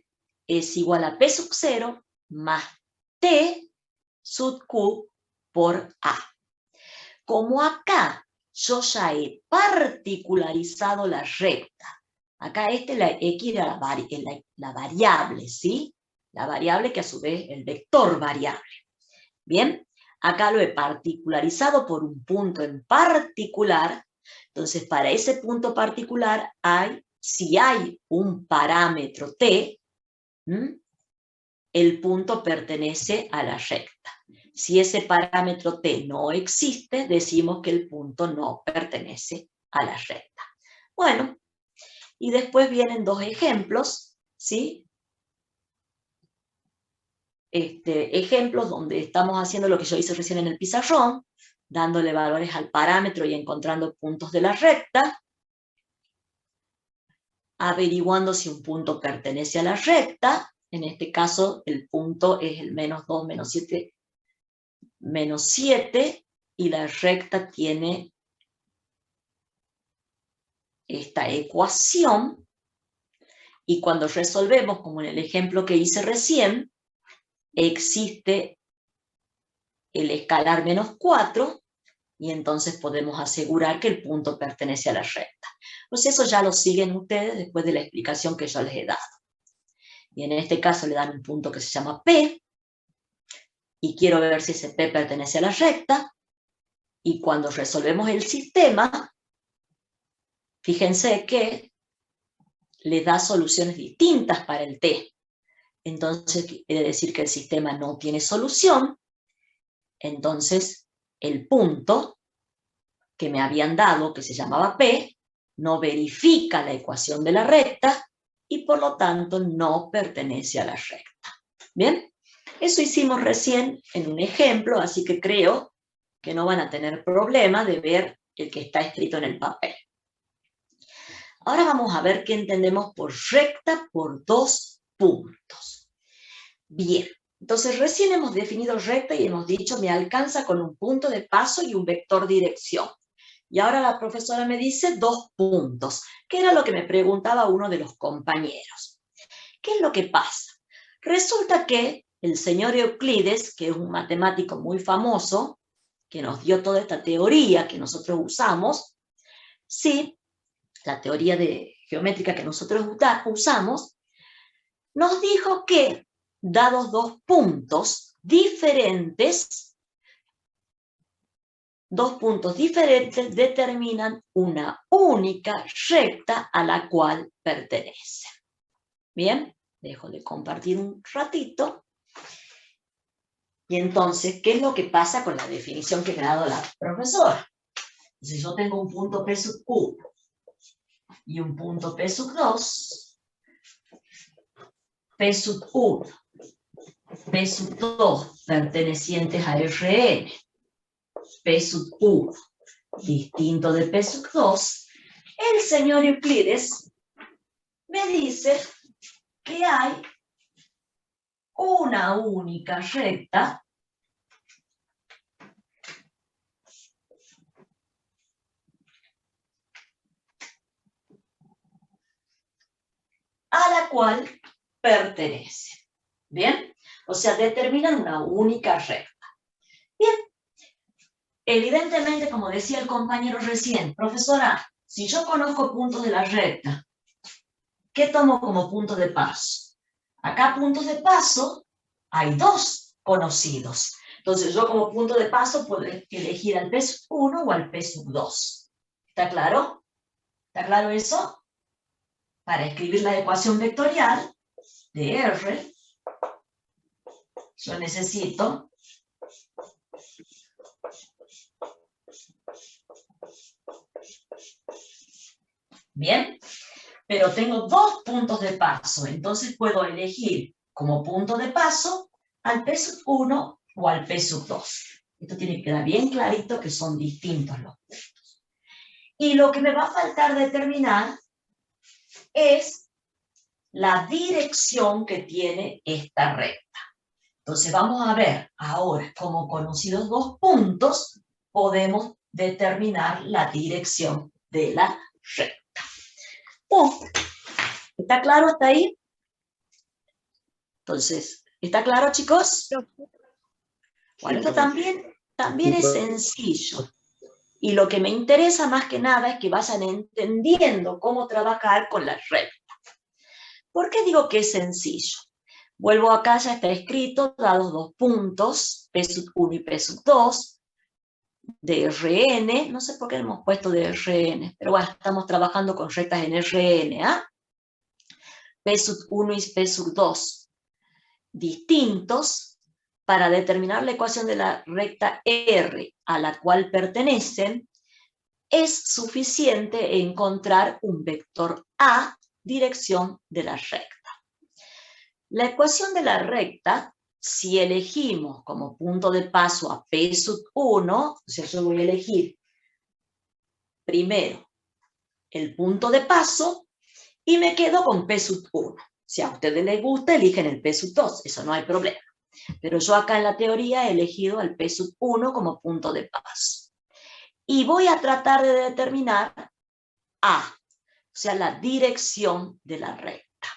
es igual a p sub 0 más t sub q por A. Como acá yo ya he particularizado la recta, acá la x era la variable, ¿sí? La variable que a su vez el vector variable. Bien, acá lo he particularizado por un punto en particular. Entonces, para ese punto particular, si hay un parámetro t, el punto pertenece a la recta. Si ese parámetro t no existe, decimos que el punto no pertenece a la recta. Bueno, y después vienen dos ejemplos, ¿sí? ejemplos donde estamos haciendo lo que yo hice recién en el pizarrón, dándole valores al parámetro y encontrando puntos de la recta, averiguando si un punto pertenece a la recta. En este caso el punto es el -2, -7, -7, y la recta tiene esta ecuación, y cuando resolvemos, como en el ejemplo que hice recién, existe el escalar -4, y entonces podemos asegurar que el punto pertenece a la recta. Pues eso ya lo siguen ustedes después de la explicación que yo les he dado. Y en este caso le dan un punto que se llama P, y quiero ver si ese P pertenece a la recta, y cuando resolvemos el sistema, fíjense que le da soluciones distintas para el T. Entonces quiere decir que el sistema no tiene solución. Entonces el punto que me habían dado, que se llamaba P, no verifica la ecuación de la recta y por lo tanto no pertenece a la recta. ¿Bien? Eso hicimos recién en un ejemplo, así que creo que no van a tener problema de ver el que está escrito en el papel. Ahora vamos a ver qué entendemos por recta por 2 puntos. Bien, entonces recién hemos definido recta y hemos dicho me alcanza con un punto de paso y un vector dirección. Y ahora la profesora me dice 2 puntos, que era lo que me preguntaba uno de los compañeros. ¿Qué es lo que pasa? Resulta que el señor Euclides, que es un matemático muy famoso, que nos dio toda esta teoría que nosotros usamos, sí, la teoría geométrica que nosotros usamos, nos dijo que, dados 2 puntos diferentes, determinan una única recta a la cual pertenecen. Bien, dejo de compartir un ratito. Y entonces, ¿qué es lo que pasa con la definición que me ha dado la profesora? Si yo tengo un punto P sub 1 y un punto P sub 2, P sub 1, P sub 2 pertenecientes a Rn, P sub 1 distinto de P sub 2, el señor Euclides me dice que hay una única recta a la cual pertenece. ¿Bien? O sea, determinan una única recta. Bien. Evidentemente, como decía el compañero recién, profesora, si yo conozco puntos de la recta, ¿qué tomo como punto de paso? Acá puntos de paso hay 2 conocidos. Entonces yo como punto de paso puedo elegir al P sub 1 o al P sub 2. ¿Está claro? ¿Está claro eso? Para escribir la ecuación vectorial de R, yo necesito bien, pero tengo 2 puntos de paso, entonces puedo elegir como punto de paso al P sub 1 o al P sub 2. Esto tiene que quedar bien clarito que son distintos los puntos. Y lo que me va a faltar determinar es la dirección que tiene esta recta. Entonces vamos a ver ahora, como conocidos 2 puntos, podemos determinar la dirección de la recta. ¿Está claro hasta ahí? Entonces, ¿está claro, chicos? Bueno, esto también es sencillo. Y lo que me interesa más que nada es que vayan entendiendo cómo trabajar con la recta. ¿Por qué digo que es sencillo? Vuelvo acá, ya está escrito, dados 2 puntos, P sub 1 y P sub 2, de Rn, no sé por qué hemos puesto de Rn, pero bueno, estamos trabajando con rectas en Rn, ¿ah? P sub 1 y P sub 2, distintos, para determinar la ecuación de la recta R a la cual pertenecen, es suficiente encontrar un vector A, dirección de la recta. La ecuación de la recta si elegimos como punto de paso a P sub 1, o sea, yo voy a elegir primero el punto de paso y me quedo con P sub 1. Si a ustedes les gusta, eligen el P sub 2, eso no hay problema. Pero yo acá en la teoría he elegido al P sub 1 como punto de paso. Y voy a tratar de determinar A, o sea, la dirección de la recta.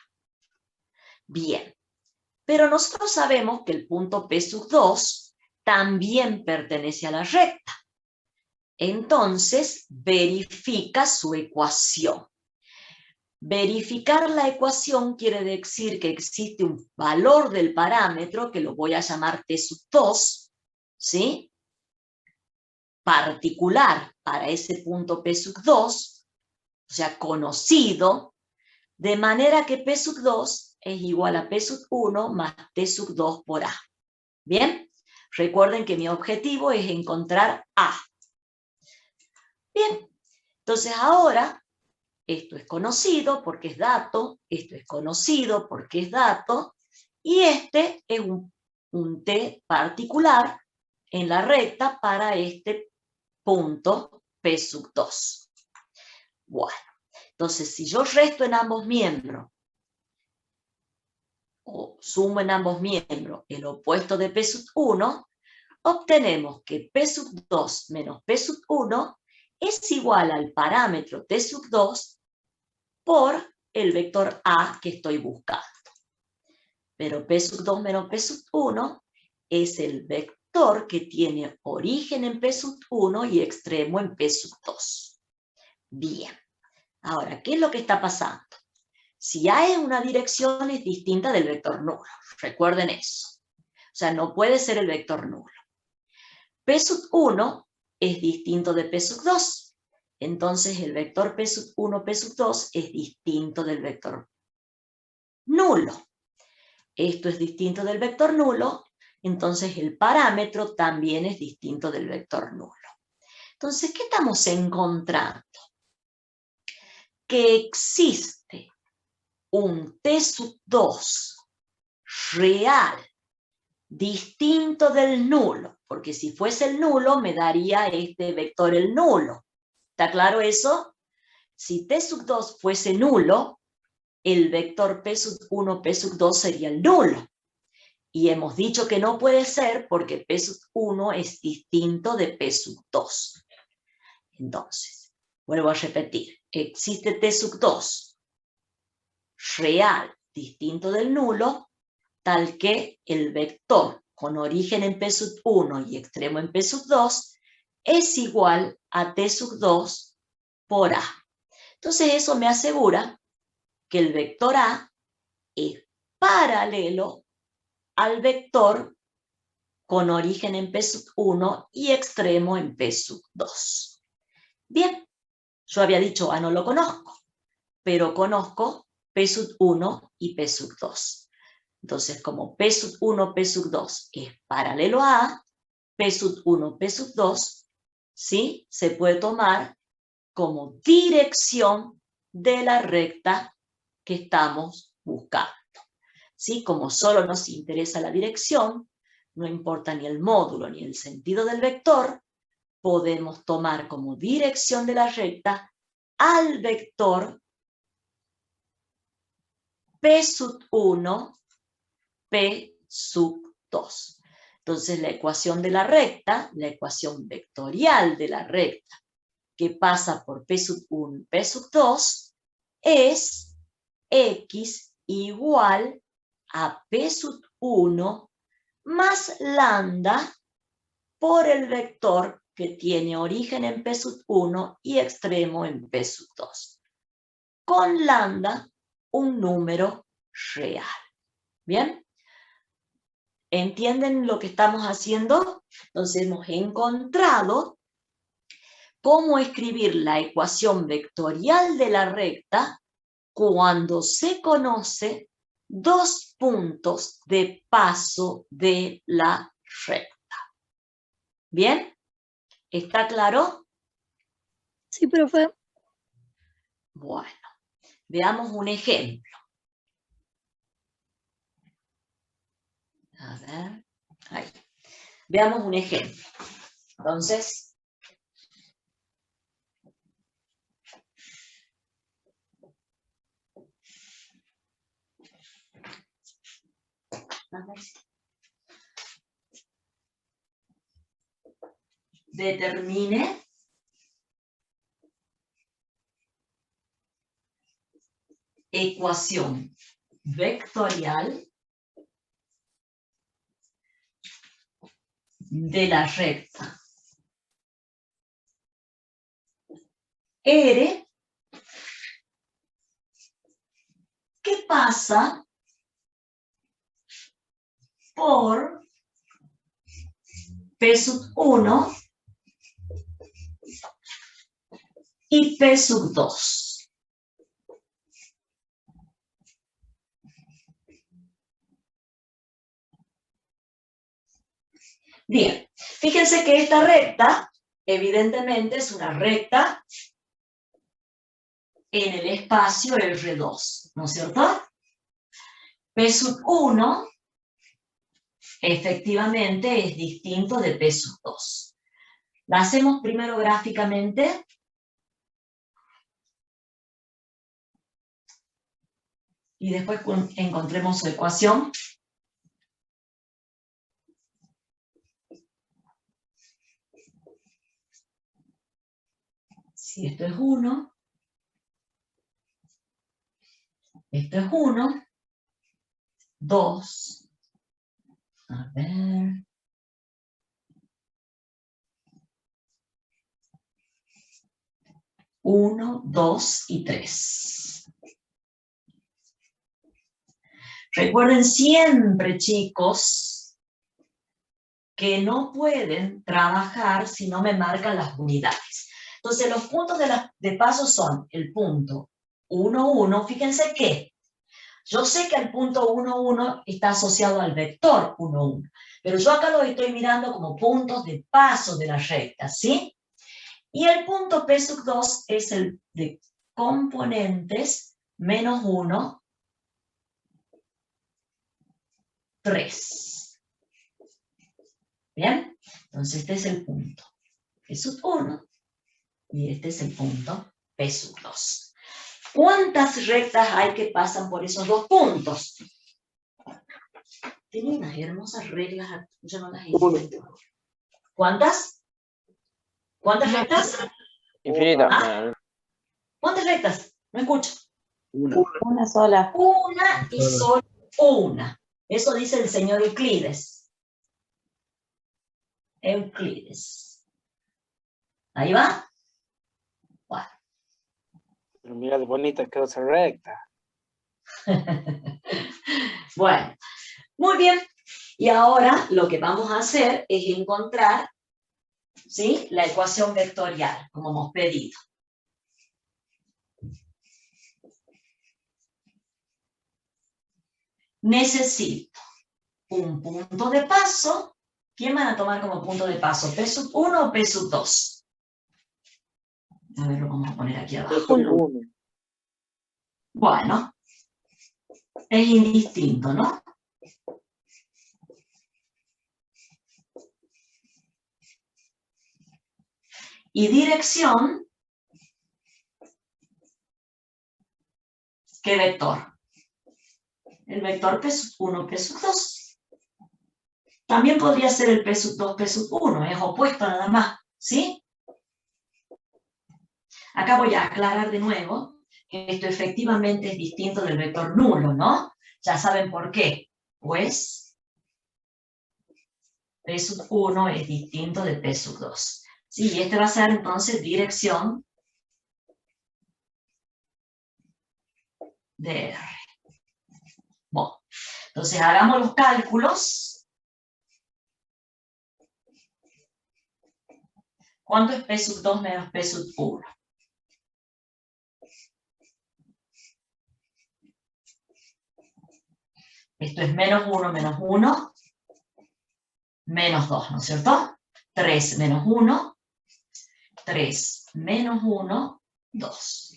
Bien, pero nosotros sabemos que el punto P sub 2 también pertenece a la recta. Entonces, verifica su ecuación. Verificar la ecuación quiere decir que existe un valor del parámetro, que lo voy a llamar T sub 2, ¿sí? Particular para ese punto P sub 2, o sea, conocido, de manera que P sub 2 es igual a P sub 1 más T sub 2 por A. ¿Bien? Recuerden que mi objetivo es encontrar A. Bien, entonces ahora esto es conocido porque es dato, esto es conocido porque es dato, y este es un T particular en la recta para este punto P sub 2. Bueno, entonces si yo resto en ambos miembros, o sumo en ambos miembros el opuesto de P sub 1, obtenemos que P sub 2 menos P sub 1 es igual al parámetro T sub 2 por el vector A que estoy buscando. Pero P sub 2 menos P sub 1 es el vector que tiene origen en P sub 1 y extremo en P sub 2. Bien. Ahora, ¿qué es lo que está pasando? Si A es una dirección, es distinta del vector nulo. Recuerden eso. O sea, no puede ser el vector nulo. P sub 1 es distinto de P sub 2. Entonces el vector P sub 1, P sub 2 es distinto del vector nulo. Esto es distinto del vector nulo, entonces el parámetro también es distinto del vector nulo. Entonces, ¿qué estamos encontrando? Que existe un T sub 2 real, distinto del nulo, porque si fuese el nulo me daría este vector el nulo. ¿Está claro eso? Si T sub 2 fuese nulo, el vector P sub 1, P sub 2 sería el nulo. Y hemos dicho que no puede ser porque P sub 1 es distinto de P sub 2. Entonces, vuelvo a repetir, existe T sub 2 real, distinto del nulo, tal que el vector con origen en P sub 1 y extremo en P sub 2 es igual a T sub 2 por A. Entonces eso me asegura que el vector A es paralelo al vector con origen en P sub 1 y extremo en P sub 2. Bien, yo había dicho A no lo conozco, pero conozco P sub 1 y P sub 2. Entonces, como P sub 1, P sub 2 es paralelo a A, P sub 1, P sub 2, ¿sí? Se puede tomar como dirección de la recta que estamos buscando. ¿Sí? Como solo nos interesa la dirección, no importa ni el módulo ni el sentido del vector, podemos tomar como dirección de la recta al vector P sub 1, P sub 2. Entonces la ecuación de la recta, la ecuación vectorial de la recta, que pasa por P sub 1, P sub 2, es X igual a P sub 1 más lambda por el vector que tiene origen en P sub 1 y extremo en P sub 2. Con lambda, un número real. ¿Bien? ¿Entienden lo que estamos haciendo? Entonces hemos encontrado cómo escribir la ecuación vectorial de la recta cuando se conoce dos puntos de paso de la recta. ¿Bien? ¿Está claro? Sí, profe. Bueno, veamos un ejemplo. A ver. ver, ahí. Veamos un ejemplo. Entonces, determine ecuación vectorial de la recta R que pasa por P sub 1 y P sub 2. Bien, fíjense que esta recta, evidentemente, es una recta en el espacio R2, ¿no es cierto? P sub 1, efectivamente, es distinto de P sub 2. La hacemos primero gráficamente. Y después encontremos su ecuación. Si esto es 1, esto es 1, 2, a ver, 1, 2 y 3. Recuerden siempre, chicos, que no pueden trabajar si no me marcan las unidades. Entonces, los puntos de paso son el punto 1, 1. Fíjense que yo sé que el punto 1, 1 está asociado al vector 1, 1, pero yo acá lo estoy mirando como puntos de paso de la recta, ¿sí? Y el punto P sub 2 es el de componentes menos 1, 3. ¿Bien? Entonces este es el punto P sub 1 y este es el punto P sub 2. ¿Cuántas rectas hay que pasan por esos dos puntos? Tiene unas hermosas reglas, yo no las entiendo. ¿Cuántas? ¿Cuántas rectas? Infinita. ¿Ah? ¿Cuántas rectas? No escucho. Una sola. Una y solo una. Eso dice el señor Euclides. Euclides. ¿Ahí va? Bueno. Pero mira de bonita quedó esa recta. Bueno, muy bien. Y ahora lo que vamos a hacer es encontrar, ¿sí?, la ecuación vectorial, como hemos pedido. Necesito un punto de paso. ¿Quién van a tomar como punto de paso? ¿P sub 1 o P sub 2? A ver, lo vamos a poner aquí abajo. Bueno, es indistinto, ¿no? Y dirección, ¿qué vector? El vector P sub 1, P sub 2. También podría ser el P sub 2, P sub 1, es opuesto nada más, ¿sí? Acá voy a aclarar de nuevo que esto efectivamente es distinto del vector nulo, ¿no? Ya saben por qué. Pues P sub 1 es distinto de P sub 2. Sí, este va a ser entonces dirección de R. Bueno, entonces hagamos los cálculos. ¿Cuánto es P sub 2 menos P sub 1? Esto es menos 1, menos 2, ¿no es cierto? 3 menos 1, 3 menos 1, 2.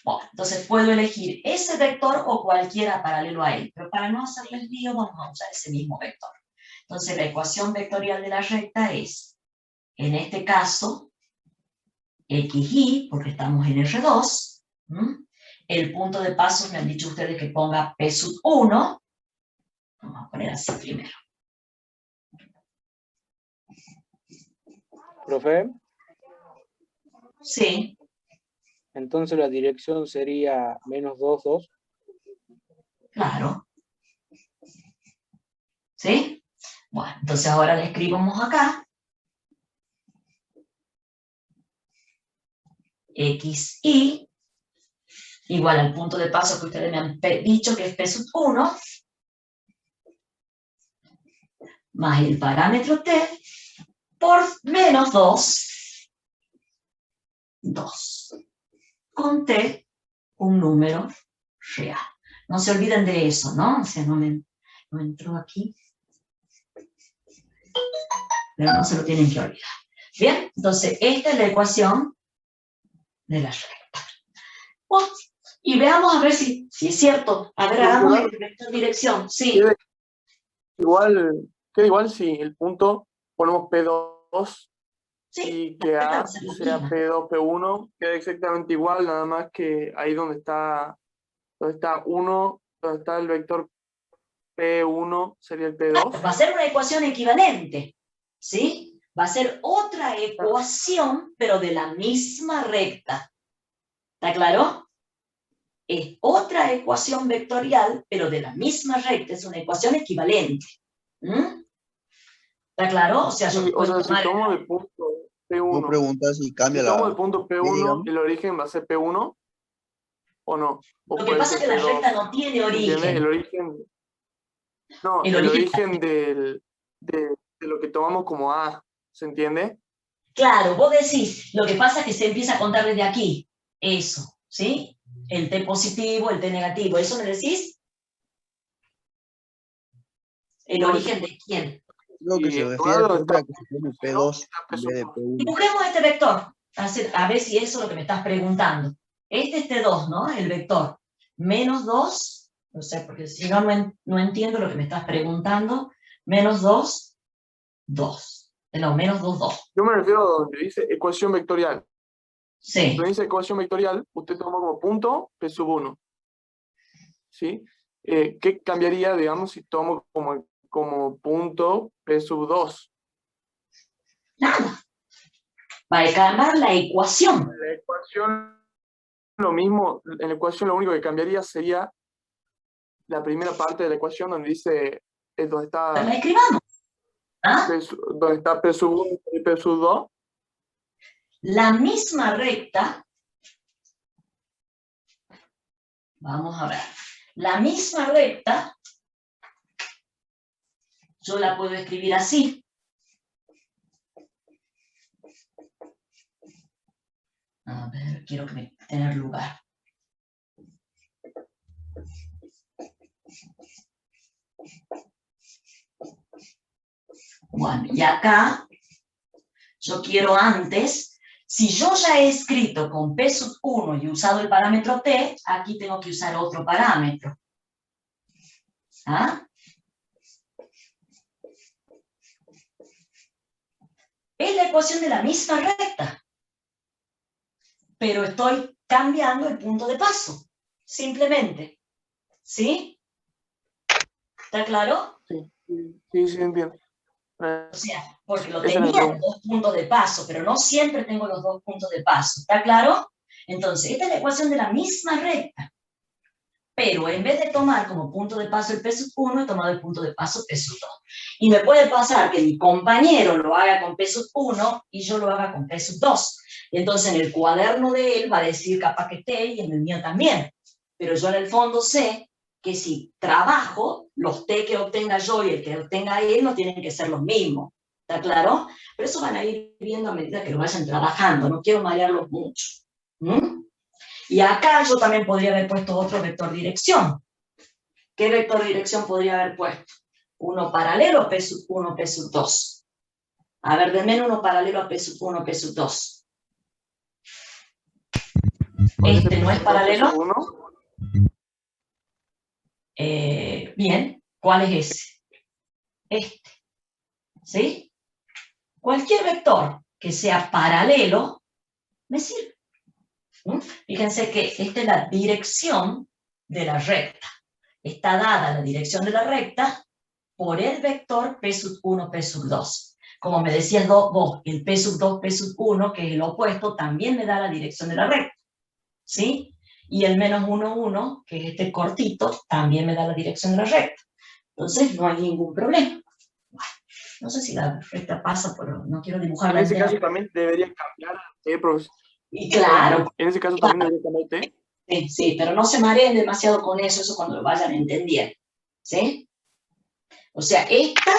Bueno, entonces puedo elegir ese vector o cualquiera paralelo a él, pero para no hacerles lío vamos a usar ese mismo vector. Entonces la ecuación vectorial de la recta es, en este caso, XY, porque estamos en R2, el punto de paso me han dicho ustedes que ponga P sub 1, vamos a poner así primero. Profe, Sí, entonces la dirección sería menos 2, 2. claro. ¿Sí? Bueno, entonces ahora le escribimos acá. XY igual al punto de paso que ustedes me han dicho que es P sub 1, más el parámetro T, por menos 2, 2, con T, un número real. No se olviden de eso, ¿no? O sea, no entró aquí. Pero no se lo tienen que olvidar. Bien, entonces esta es la ecuación de la recta. Bueno, y veamos a ver si es cierto. A ver, hagamos el vector dirección. Sí. Queda igual si el punto ponemos P2 Sí, y que A sea P2, P1, queda exactamente igual, nada más que ahí donde está 1, donde está el vector P1 sería el P2. Va a ser una ecuación equivalente, ¿sí? Va a ser otra ecuación, pero de la misma recta. ¿Está claro? Es otra ecuación vectorial, pero de la misma recta. Es una ecuación equivalente. ¿Está claro? O sea, yo puedo si tomo el punto P1, tú preguntas si cambia si tomo el punto P1, ¿el origen va a ser P1 o no? ¿O lo que pasa es que la recta no tiene origen. El origen... No, el origen de lo que tomamos como A, ¿se entiende? Claro, vos decís, lo que pasa es que se empieza a contar desde aquí. Eso, ¿sí? El T positivo, el T negativo. ¿Eso me decís? ¿El origen de quién? Lo que se refiere a que se pone P2 en vez de P1. Dibujemos este vector. A ver si eso es lo que me estás preguntando. Este es T2, ¿no? El vector. Menos 2, no sé, porque si no, no entiendo lo que me estás preguntando. Menos 2, 2. No, menos 2, 2. Yo me refiero a donde dice ecuación vectorial. Sí. Cuando dice ecuación vectorial, usted toma como punto P sub 1. ¿Sí? ¿Qué cambiaría, digamos, si tomo como punto P sub 2? Nada. Va a cambiar la ecuación. La ecuación, lo mismo, en la ecuación lo único que cambiaría sería la primera parte de la ecuación donde dice, donde está... La escribamos. ¿Ah? Donde está P sub 1 y P sub 2. La misma recta, vamos a ver, la misma recta, yo la puedo escribir así. A ver, quiero tener lugar. Bueno, y acá, yo quiero antes... Si yo ya he escrito con P sub 1 y usado el parámetro T, aquí tengo que usar otro parámetro. ¿Ah? Es la ecuación de la misma recta, pero estoy cambiando el punto de paso, simplemente. ¿Sí? ¿Está claro? Sí, entiendo. O sea, porque lo tenía los dos puntos de paso, pero no siempre tengo los dos puntos de paso. ¿Está claro? Entonces, esta es la ecuación de la misma recta. Pero en vez de tomar como punto de paso el P sub 1, he tomado el punto de paso P sub 2. Y me puede pasar que mi compañero lo haga con P sub 1 y yo lo haga con P sub 2. Y entonces en el cuaderno de él va a decir capaz que T y en el mío también. Pero yo en el fondo sé que si trabajo, los T que obtenga yo y el que obtenga él no tienen que ser los mismos. ¿Está claro? Pero eso van a ir viendo a medida que lo vayan trabajando. No quiero marearlos mucho. Y acá yo también podría haber puesto otro vector dirección. ¿Qué vector dirección podría haber puesto? Uno paralelo a P sub 1, P sub 2. A ver, denme uno paralelo a P sub 1, P sub 2. ¿Este no es paralelo? Bien, ¿cuál es ese? Este. ¿sí? Cualquier vector que sea paralelo me sirve. Fíjense que esta es la dirección de la recta. Está dada la dirección de la recta por el vector P sub 1, P sub 2. Como me decías vos, el P sub 2, P sub 1, que es el opuesto, también me da la dirección de la recta. ¿Sí? Y el menos 1, 1, que es este cortito, también me da la dirección de la recta. Entonces no hay ningún problema. Bueno, no sé si la recta pasa, pero no quiero dibujarla. En ese caso también debería cambiar T, profesor. Y claro. En ese caso también debería cambiar T. Sí, sí, pero no se mareen demasiado con eso cuando lo vayan entendiendo. ¿Sí? O sea, esta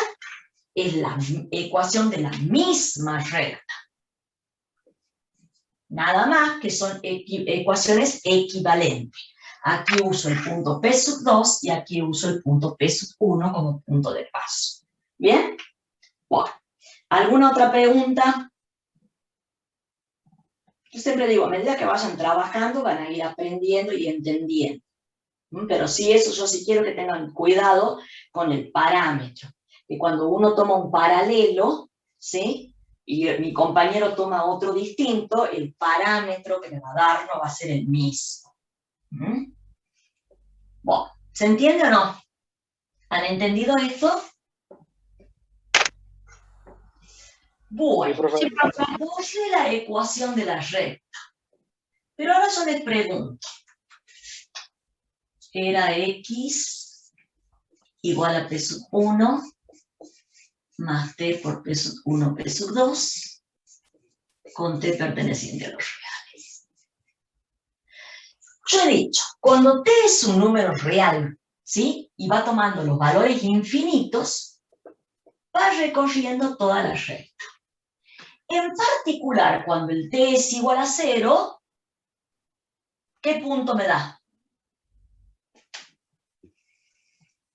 es la ecuación de la misma recta. Nada más que son ecuaciones equivalentes. Aquí uso el punto P sub 2 y aquí uso el punto P sub 1 como punto de paso. ¿Bien? Bueno, ¿alguna otra pregunta? Yo siempre digo, a medida que vayan trabajando van a ir aprendiendo y entendiendo. Pero sí, eso yo sí quiero que tengan cuidado con el parámetro. Que cuando uno toma un paralelo, ¿sí? Y mi compañero toma otro distinto, el parámetro que me va a dar no va a ser el mismo. Bueno, ¿se entiende o no? ¿Han entendido esto? Bueno, se propone la ecuación de la recta. Pero ahora yo les pregunto. Era X igual a P sub 1 más T por P sub 1, P sub 2, con T perteneciente a los reales. Yo he dicho, cuando T es un número real, ¿sí? Y va tomando los valores infinitos, va recorriendo toda la recta. En particular, cuando el T es igual a 0, ¿qué punto me da?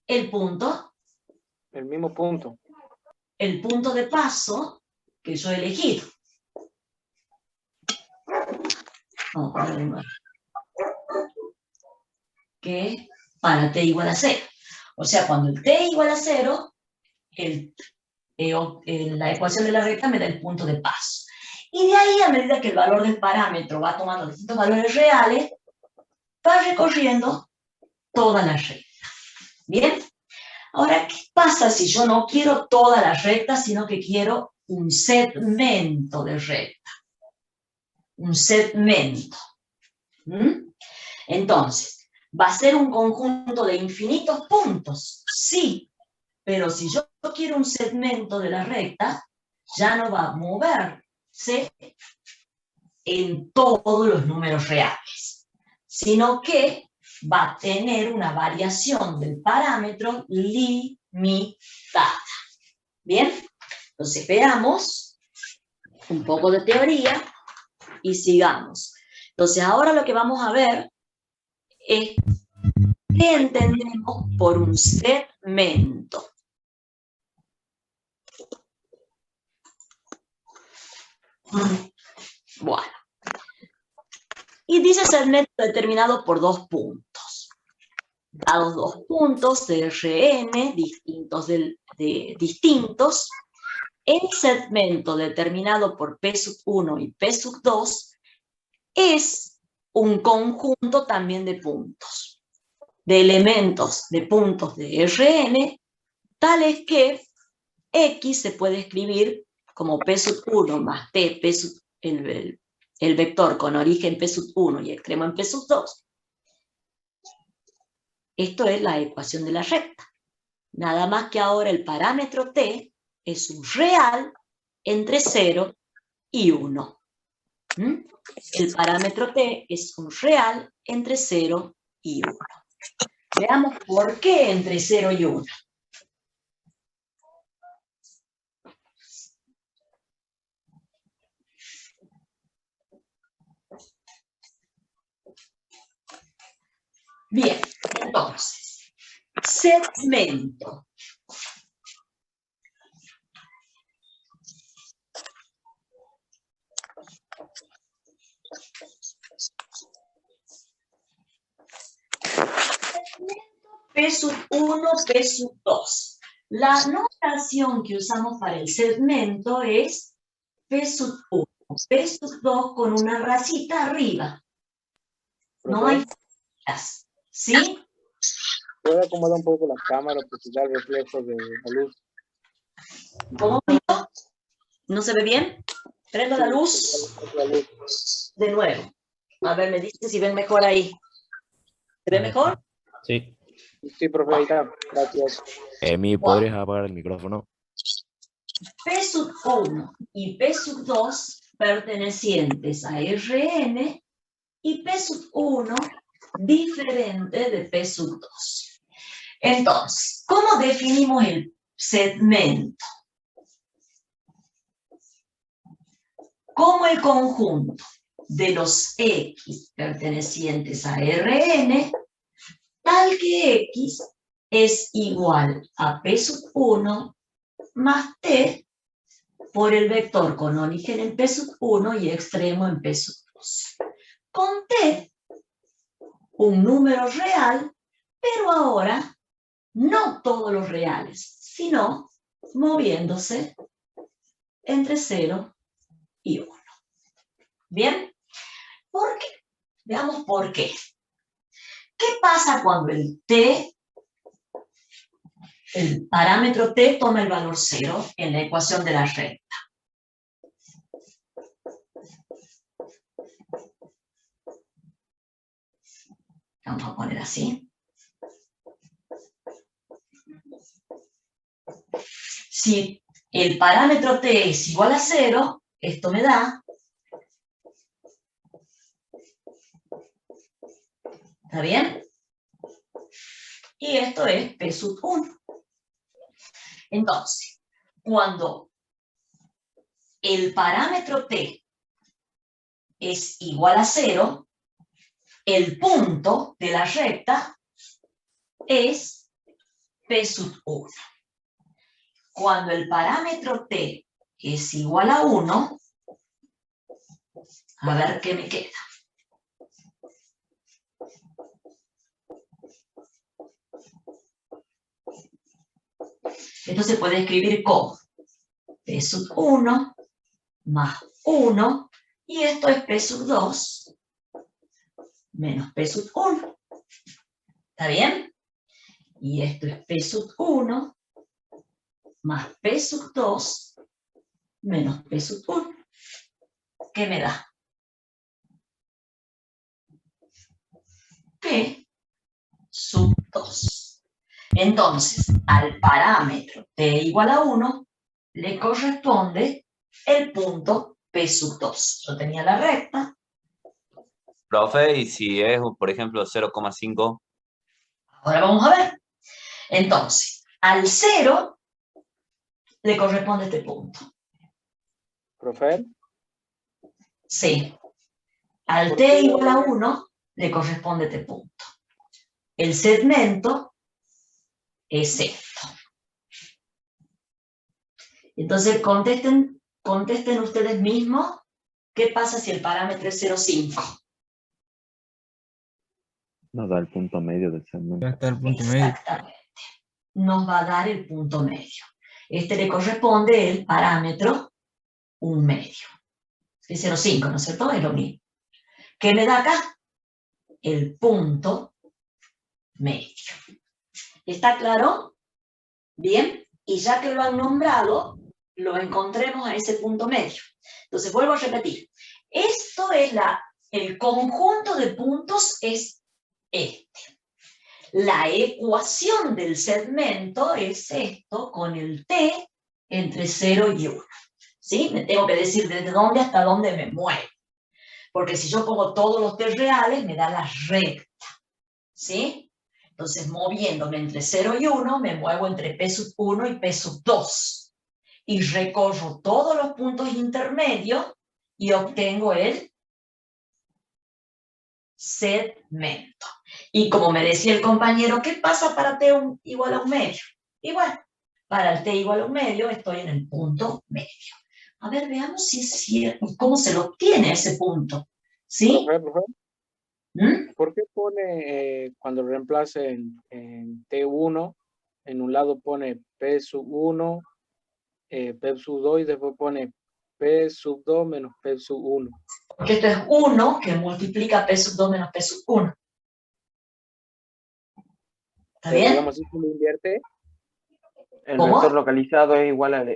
El punto. El mismo punto. El punto de paso que yo he elegido. Vamos a ponerle nuevo. Que para t igual a 0. O sea, cuando el t igual a 0, la ecuación de la recta me da el punto de paso. Y de ahí, a medida que el valor del parámetro va tomando distintos valores reales, va recorriendo toda la recta. ¿Bien? Ahora, ¿qué pasa si yo no quiero toda la recta, sino que quiero un segmento de recta? Un segmento. Entonces, ¿va a ser un conjunto de infinitos puntos? Sí, pero si yo quiero un segmento de la recta, ya no va a moverse en todos los números reales, sino que va a tener una variación del parámetro limitada. ¿Bien? Entonces veamos un poco de teoría y sigamos. Entonces ahora lo que vamos a ver es qué entendemos por un segmento. Bueno. Y dice segmento determinado por dos puntos. Dados dos puntos de Rn distintos, el segmento determinado por P sub 1 y P sub 2 es un conjunto también de puntos, de elementos de puntos de Rn, tales que X se puede escribir como P sub 1 más T, P sub, el vector con origen P sub 1 y extremo en P sub 2. Esto es la ecuación de la recta. Nada más que ahora el parámetro T es un real entre 0 y 1. El parámetro T es un real entre 0 y 1. Veamos por qué entre 0 y 1. Bien, entonces, segmento. P sub 1, P sub 2. La notación que usamos para el segmento es P sub 1, P sub 2 con una rayita arriba. No hay filas, ¿sí? Puedo acomodar un poco la cámara porque da el reflejo de la luz. ¿Cómo? ¿No se ve bien? Prendo la luz. De nuevo. A ver, me dice si ven mejor ahí. ¿Se ve mejor? Sí. Sí, profe, ahí está. Gracias. Emi, ¿podrías apagar el micrófono? P sub 1 y P sub 2 pertenecientes a Rn y P sub 1 diferente de P sub 2. Entonces, ¿cómo definimos el segmento? Como el conjunto de los X pertenecientes a Rn, tal que X es igual a P sub 1 más T por el vector con origen en P sub 1 y extremo en P sub 2. Con T, un número real, pero ahora no todos los reales, sino moviéndose entre 0 y 1. ¿Bien? ¿Por qué? Veamos por qué. ¿Qué pasa cuando el T, el parámetro T, toma el valor 0 en la ecuación de la recta? Vamos a poner así. Si el parámetro T es igual a 0, esto me da. ¿Está bien? Y esto es P sub 1. Entonces, cuando el parámetro T es igual a 0, el punto de la recta es P sub 1. Cuando el parámetro T es igual a 1, a ver qué me queda. Esto se puede escribir como P sub 1 más 1, y esto es P sub 2 menos P sub 1. ¿Está bien? Y esto es P sub 1 más P sub 2 menos P sub 1. ¿Qué me da? P sub 2. Entonces, al parámetro T igual a 1 le corresponde el punto P sub 2. Yo tenía la recta. Profe, ¿y si es, por ejemplo, 0,5? Ahora vamos a ver. Entonces, al 0 le corresponde este punto. ¿Profe? Sí. Al T igual a 1 le corresponde este punto. El segmento es esto. Entonces, contesten ustedes mismos qué pasa si el parámetro es 0,5. Nos da el punto medio del segmento. Exactamente. Nos va a dar el punto medio. Este le corresponde el parámetro 1 medio. Es 0,5, ¿no es cierto? Es lo mismo. ¿Qué me da acá? El punto medio. ¿Está claro? Bien. Y ya que lo han nombrado, lo encontremos a ese punto medio. Entonces, vuelvo a repetir. Esto es el conjunto de puntos es este. La ecuación del segmento es esto con el T entre 0 y 1. ¿Sí? Me tengo que decir desde dónde hasta dónde me muevo. Porque si yo pongo todos los T reales, me da la recta. ¿Sí? Entonces, moviéndome entre 0 y 1, me muevo entre P sub 1 y P sub 2. Y recorro todos los puntos intermedios y obtengo el segmento. Y como me decía el compañero, ¿qué pasa para T igual a 1 medio? Igual, para el T igual a 1 medio estoy en el punto medio. A ver, veamos si es cierto, cómo se lo obtiene ese punto. ¿Sí? Profe. ¿Por qué pone cuando reemplace en T1 en un lado pone P sub 1, P sub 2 y después pone P sub 2 menos P sub 1. Porque esto es 1 que multiplica P sub 2 menos P sub 1. ¿Está Pero bien? digamos, si se lo invierte, El ¿Cómo? vector localizado es igual al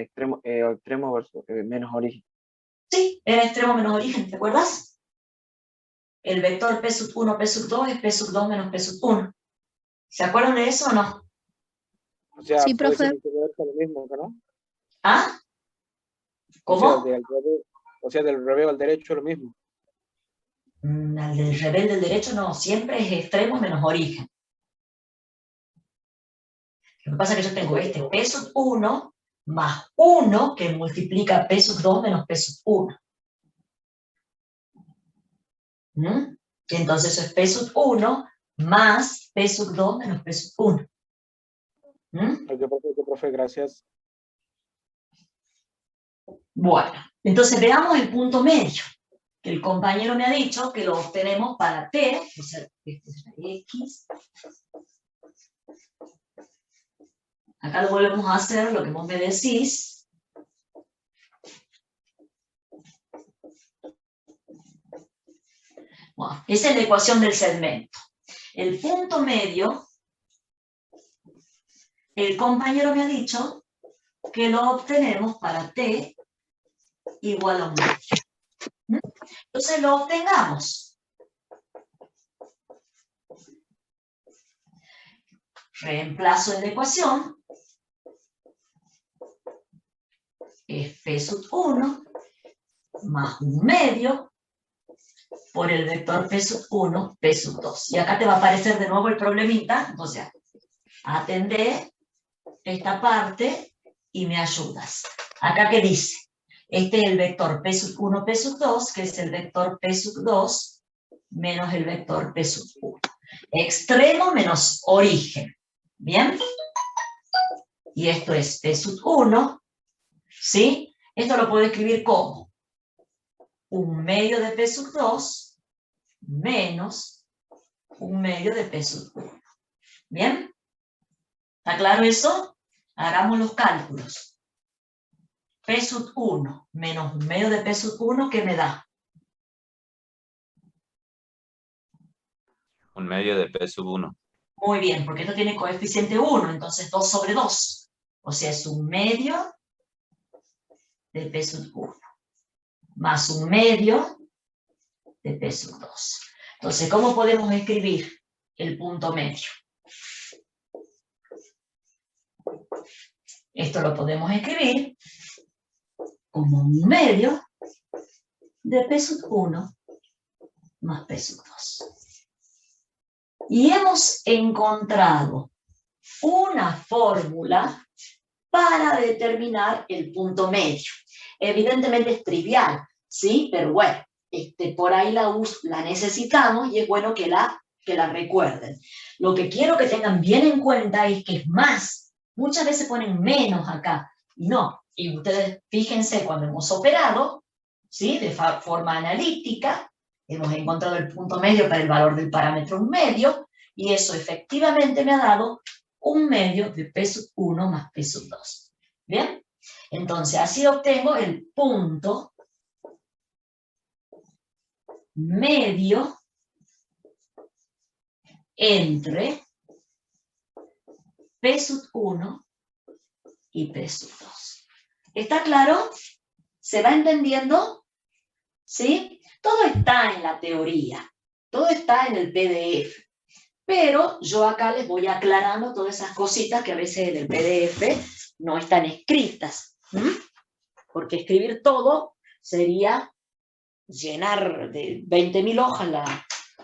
extremo versus menos origen. Sí, el extremo menos origen, ¿te acuerdas? El vector P sub 1, P sub 2 es P sub 2 menos P sub 1. ¿Se acuerdan de eso o no? o sea, Sí, puede ser profe. viceversa lo mismo, ¿no? ¿Ah? O sea, ¿Cómo? del revés al derecho lo mismo. Al del revés del derecho no, siempre es extremo menos origen. Lo que pasa es que yo tengo este P sub 1 más 1 que multiplica P sub 2 menos P sub 1. Y entonces eso es P sub 1 más P sub 2 menos P sub 1. Ok, profe, gracias. Bueno, entonces veamos el punto medio, que el compañero me ha dicho que lo obtenemos para T, o sea, este es la X. Acá lo volvemos a hacer, lo que vos me decís. Bueno, esa es la ecuación del segmento. El punto medio, el compañero me ha dicho que lo obtenemos para T igual a 1. Entonces lo obtengamos. Reemplazo en la ecuación. Es P sub 1 más 1 medio por el vector P sub 1, P sub 2. Y acá te va a aparecer de nuevo el problemita. Entonces, atendé esta parte y me ayudas. Acá, ¿qué dice? Este es el vector P sub 1, P sub 2, que es el vector P sub 2 menos el vector P sub 1. Extremo menos origen. ¿Bien? Y esto es P sub 1, ¿sí? Esto lo puedo escribir como 1 medio de P sub 2 menos 1 medio de P sub 1. ¿Bien? ¿Está claro eso? Hagamos los cálculos. P sub 1 menos 1 medio de P sub 1, ¿qué me da? 1 medio de P sub 1. Muy bien, porque esto tiene coeficiente 1, entonces 2 sobre 2. O sea, es 1 medio de P sub 1 más 1 medio de P sub 2. Entonces, ¿cómo podemos escribir el punto medio? Esto lo podemos escribir como 1 medio de P sub 1 más P sub 2. Y hemos encontrado una fórmula para determinar el punto medio. Evidentemente es trivial, ¿sí? Pero bueno, por ahí la necesitamos y es bueno que la recuerden. Lo que quiero que tengan bien en cuenta es que es más. Muchas veces ponen menos acá, y no. Y ustedes fíjense cuando hemos operado, ¿sí? De forma analítica, hemos encontrado el punto medio para el valor del parámetro 1 medio, y eso efectivamente me ha dado 1 medio de P sub 1 más P sub 2. ¿Bien? Entonces, así obtengo el punto medio entre P sub 1 y P sub 2. ¿Está claro? ¿Se va entendiendo? ¿Sí? Todo está en la teoría, todo está en el PDF, pero yo acá les voy aclarando todas esas cositas que a veces en el PDF no están escritas. Porque escribir todo sería llenar de 20.000 hojas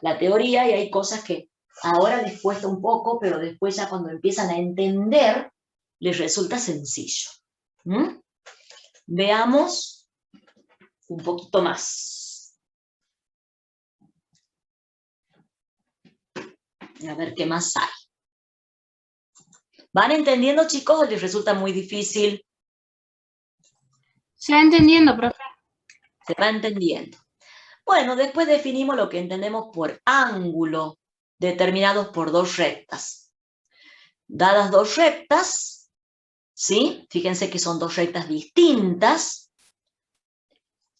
la teoría, y hay cosas que ahora les cuesta un poco, pero después ya cuando empiezan a entender, les resulta sencillo. Veamos un poquito más. A ver qué más hay. ¿Van entendiendo, chicos, o les resulta muy difícil? Se va entendiendo, profe. Se va entendiendo. Bueno, después definimos lo que entendemos por ángulo, determinados por dos rectas. dadas dos rectas, ¿sí? Fíjense que son dos rectas distintas.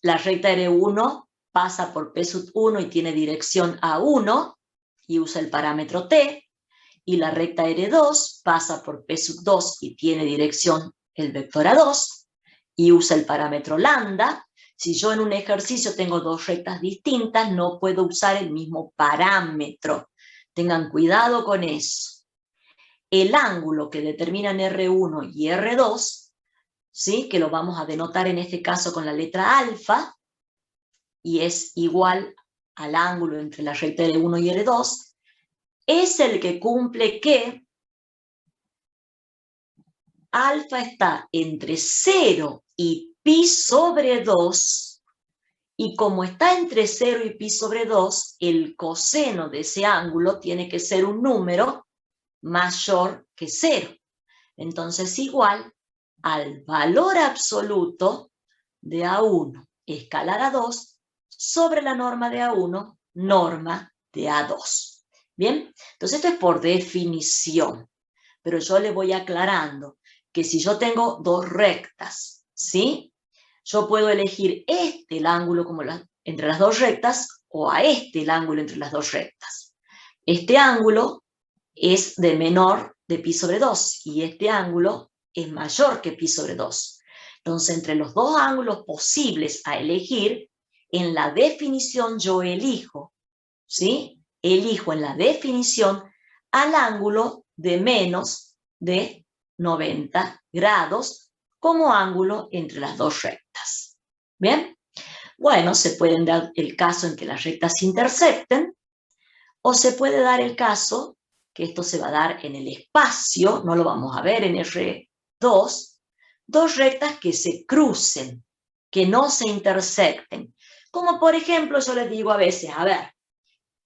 La recta R1 pasa por P sub 1 y tiene dirección A1 y usa el parámetro T, y la recta R2 pasa por P sub 2 y tiene dirección el vector A2 y usa el parámetro lambda. Si yo en un ejercicio tengo dos rectas distintas, no puedo usar el mismo parámetro. Tengan cuidado con eso. El ángulo que determinan R1 y R2, ¿sí? Que lo vamos a denotar en este caso con la letra alfa, y es igual al ángulo entre la recta R1 y R2, es el que cumple que alfa está entre 0 y pi sobre 2, y como está entre 0 y pi sobre 2, el coseno de ese ángulo tiene que ser un número mayor que 0. Entonces igual al valor absoluto de A1 escalar A2 sobre la norma de A1, norma de A2. ¿Bien? Entonces esto es por definición, pero yo le voy aclarando que si yo tengo dos rectas, ¿sí? Yo puedo elegir este el ángulo como entre las dos rectas o a este el ángulo entre las dos rectas. Este ángulo es de menor de pi sobre 2 y este ángulo es mayor que pi sobre 2. Entonces, entre los dos ángulos posibles a elegir, en la definición yo elijo, ¿sí? Elijo en la definición al ángulo de menos de 90 grados como ángulo entre las dos rectas. ¿Bien? Bueno, se puede dar el caso en que las rectas se intersecten, o se puede dar el caso que esto se va a dar en el espacio, no lo vamos a ver en R2, dos rectas que se crucen, que no se intersecten. Como por ejemplo, yo les digo a veces, a ver,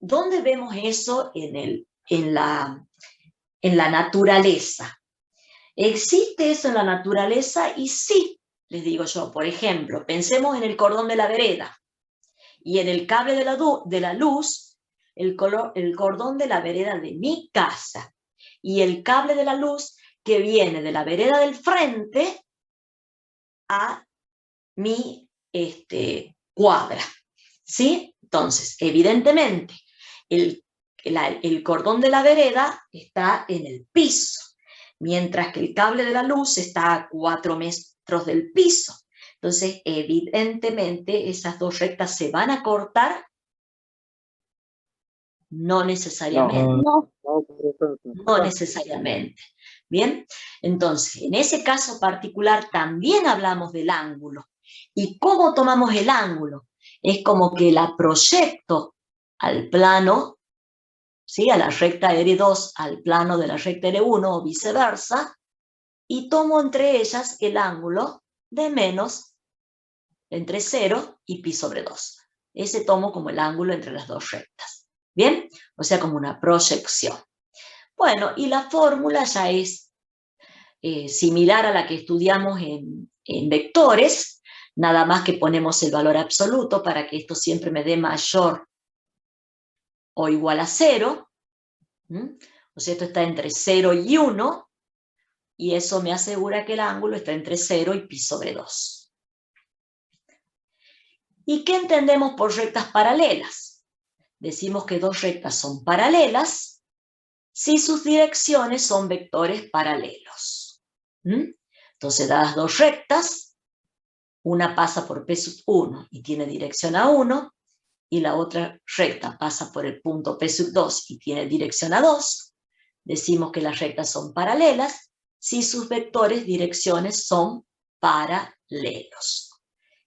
¿dónde vemos eso en la naturaleza? ¿Existe eso en la naturaleza? Y sí, les digo yo, por ejemplo, pensemos en el cordón de la vereda y en el cable de la luz, el cordón de la vereda de mi casa y el cable de la luz que viene de la vereda del frente a mi cuadra, ¿sí? Entonces, evidentemente, el cordón de la vereda está en el piso, mientras que el cable de la luz está a 4 metros del piso. Entonces, evidentemente, esas dos rectas se van a cortar. No necesariamente. No necesariamente. Bien, entonces, en ese caso particular también hablamos del ángulo. ¿Y cómo tomamos el ángulo? Es como que la proyecto al plano, ¿sí? A la recta R2 al plano de la recta R1 o viceversa, y tomo entre ellas el ángulo de menos entre 0 y pi sobre 2. Ese tomo como el ángulo entre las dos rectas. ¿Bien? O sea, como una proyección. Bueno, y la fórmula ya es similar a la que estudiamos en vectores, nada más que ponemos el valor absoluto para que esto siempre me dé mayor o igual a 0. O sea, esto está entre 0 y 1, y eso me asegura que el ángulo está entre 0 y pi sobre 2. ¿Y qué entendemos por rectas paralelas? Decimos que dos rectas son paralelas si sus direcciones son vectores paralelos. Entonces, dadas dos rectas, una pasa por P sub 1 y tiene dirección a 1, y la otra recta pasa por el punto P sub 2 y tiene dirección a 2, decimos que las rectas son paralelas si sus vectores direcciones son paralelos.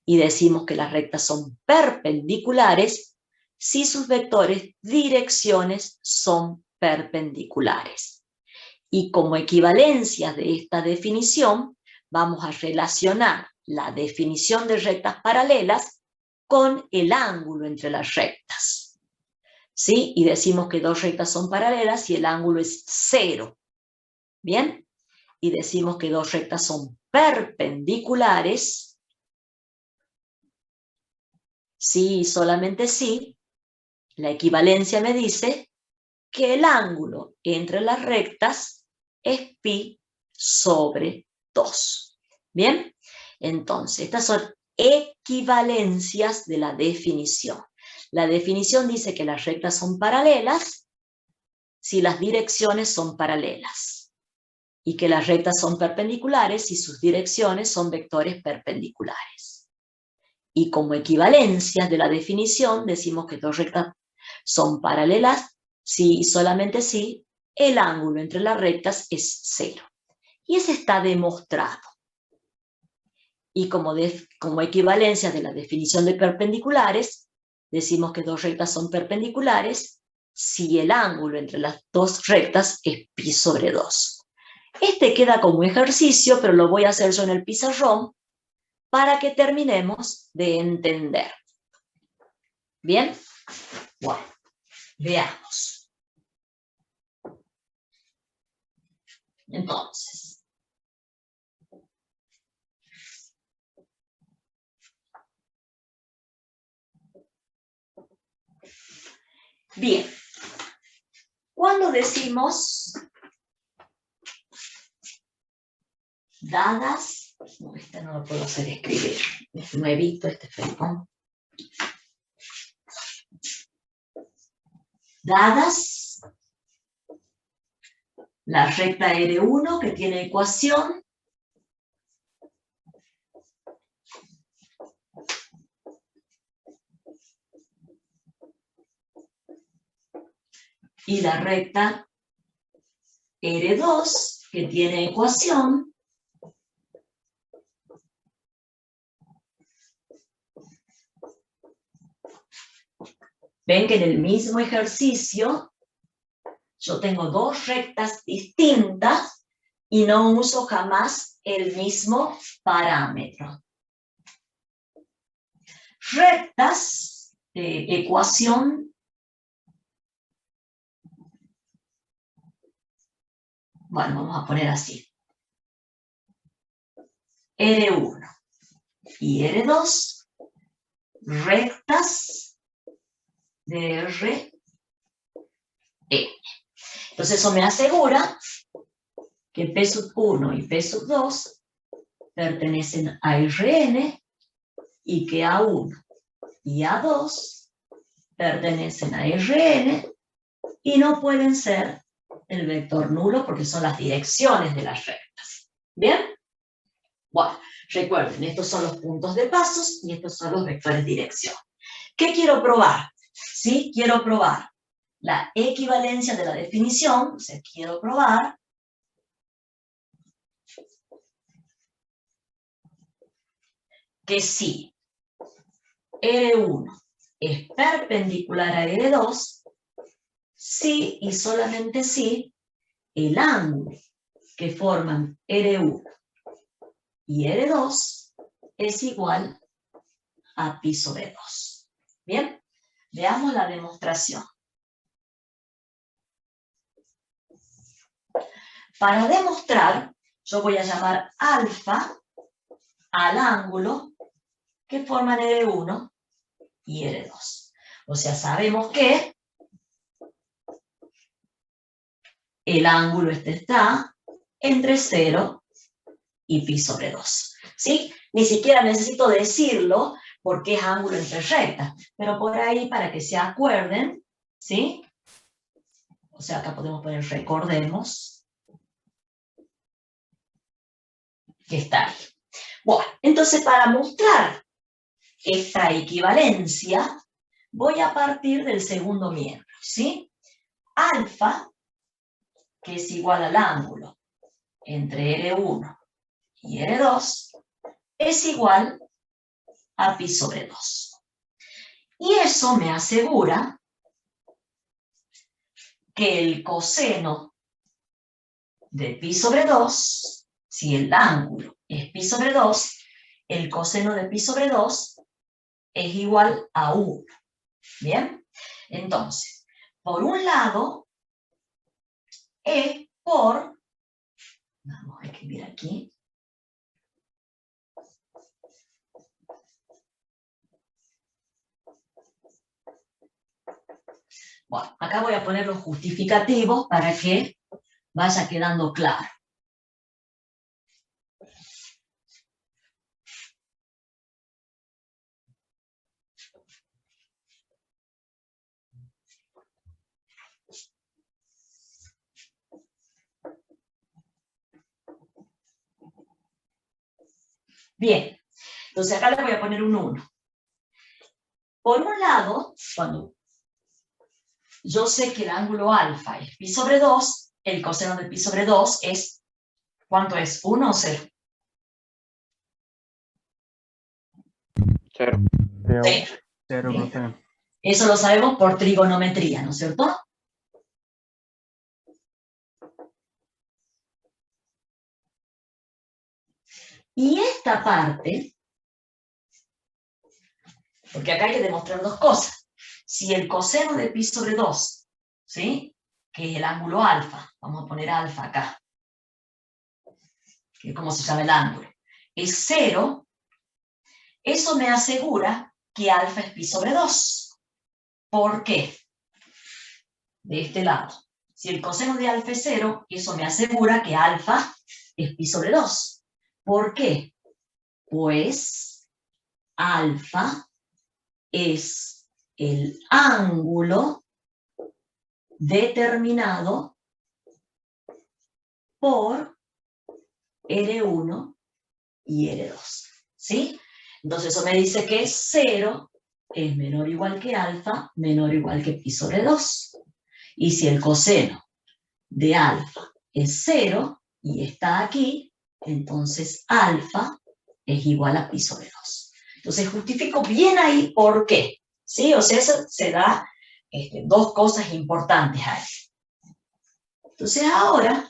Y decimos que las rectas son perpendiculares si sus vectores direcciones son perpendiculares. Y como equivalencia de esta definición, vamos a relacionar la definición de rectas paralelas con el ángulo entre las rectas. ¿Sí? Y decimos que dos rectas son paralelas y el ángulo es 0. ¿Bien? Y decimos que dos rectas son perpendiculares sí y solamente sí. La equivalencia me dice que el ángulo entre las rectas es pi sobre 2. ¿Bien? Entonces, estas son equivalencias de la definición. La definición dice que las rectas son paralelas si las direcciones son paralelas, y que las rectas son perpendiculares si sus direcciones son vectores perpendiculares. Y como equivalencias de la definición decimos que dos rectas son paralelas si y solamente si el ángulo entre las rectas es 0. Y eso está demostrado. Y como equivalencias de la definición de perpendiculares, decimos que dos rectas son perpendiculares si el ángulo entre las dos rectas es pi sobre 2. Este queda como ejercicio, pero lo voy a hacer yo en el pizarrón para que terminemos de entender. ¿Bien? Bueno, veamos. Entonces, bien, cuando decimos dadas, no, este no lo puedo hacer escribir, no evito este perdón. Dadas la recta R1 que tiene ecuación y la recta R2 que tiene ecuación ven que en el mismo ejercicio yo tengo dos rectas distintas y no uso jamás el mismo parámetro. Rectas de ecuación, bueno, vamos a poner así. R1 y R2, rectas de R, E. Entonces eso me asegura que P sub 1 y P sub 2 pertenecen a Rn y que A1 y A2 pertenecen a Rn y no pueden ser el vector nulo porque son las direcciones de las rectas. ¿Bien? Bueno, recuerden, estos son los puntos de pasos y estos son los vectores de dirección. ¿Qué quiero probar? ¿Sí? Quiero probar la equivalencia de la definición, o sea, quiero probar que si R1 es perpendicular a R2, sí y solamente si el ángulo que forman R1 y R2 es igual a pi sobre 2. ¿Bien? Veamos la demostración. Para demostrar, yo voy a llamar alfa al ángulo que forman R1 y R2. O sea, sabemos que el ángulo está entre 0 y pi sobre 2. ¿Sí? Ni siquiera necesito decirlo porque es ángulo entre rectas, pero por ahí para que se acuerden, ¿sí? O sea, acá podemos poner recordemos que está ahí. Bueno, entonces para mostrar esta equivalencia, voy a partir del segundo miembro, ¿sí? Alfa, que es igual al ángulo entre R1 y R2, es igual a pi sobre 2. Y eso me asegura que el coseno de pi sobre 2, si el ángulo es pi sobre 2, el coseno de pi sobre 2 es igual a 1. ¿Bien? Entonces, por un lado, E por, vamos a escribir aquí, bueno, acá voy a poner los justificativos para que vaya quedando claro. Bien, entonces acá le voy a poner un 1. Por un lado, cuando yo sé que el ángulo alfa es pi sobre 2, el coseno de pi sobre 2 es, ¿cuánto es? ¿1 o 0? 0. 0, Bien. profe. Eso lo sabemos por trigonometría, ¿no es cierto? Y esta parte, porque acá hay que demostrar dos cosas. Si el coseno de pi sobre 2, ¿sí? Que es el ángulo alfa, vamos a poner alfa acá, que es como se llama el ángulo, es 0, eso me asegura que alfa es pi sobre 2. ¿Por qué? De este lado. Si el coseno de alfa es 0, eso me asegura que alfa es pi sobre 2. ¿Por qué? Pues alfa es el ángulo determinado por R1 y R2. ¿Sí? Entonces eso me dice que 0 es menor o igual que alfa, menor o igual que pi sobre 2. Y si el coseno de alfa es 0 y está aquí, entonces alfa es igual a pi sobre 2. Entonces justifico bien ahí por qué. ¿Sí? O sea, eso se da dos cosas importantes ahí. Entonces ahora,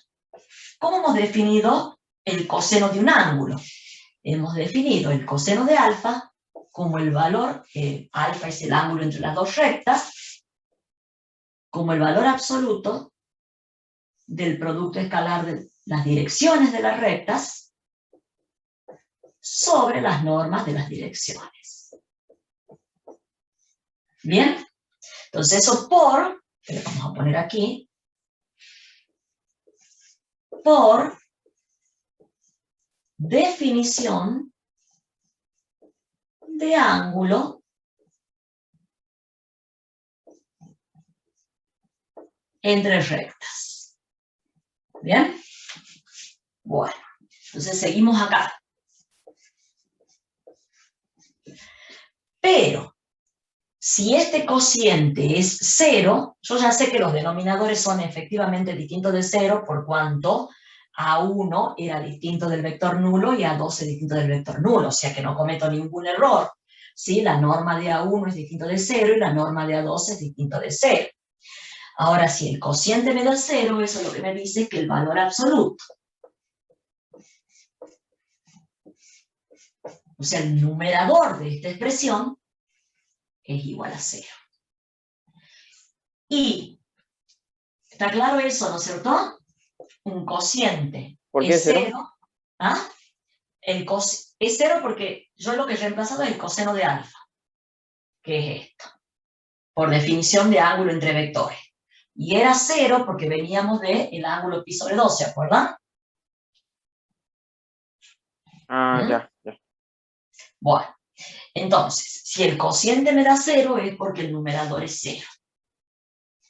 ¿cómo hemos definido el coseno de un ángulo? Hemos definido el coseno de alfa como el valor, alfa es el ángulo entre las dos rectas, como el valor absoluto del producto escalar de las direcciones de las rectas sobre las normas de las direcciones. ¿Bien? Entonces eso por, que lo vamos a poner aquí, por definición de ángulo entre rectas. ¿Bien? Bueno, entonces seguimos acá. Pero, si este cociente es 0, yo ya sé que los denominadores son efectivamente distintos de 0 por cuanto A1 era distinto del vector nulo y A2 es distinto del vector nulo, o sea que no cometo ningún error. ¿Sí? La norma de A1 es distinto de 0 y la norma de A2 es distinto de 0. Ahora, si el cociente me da 0, eso lo que me dice es que el valor absoluto, o sea, el numerador de esta expresión, es igual a 0. Y, ¿está claro eso, no es cierto? Un cociente ¿Por qué es 0? 0. ¿Ah? Es 0 porque yo lo que he reemplazado es el coseno de alfa, que es esto, por definición de ángulo entre vectores. Y era 0 porque veníamos del ángulo pi sobre 2, ¿se acuerdan? Ah, ya. Bueno, entonces, si el cociente me da 0 es porque el numerador es 0.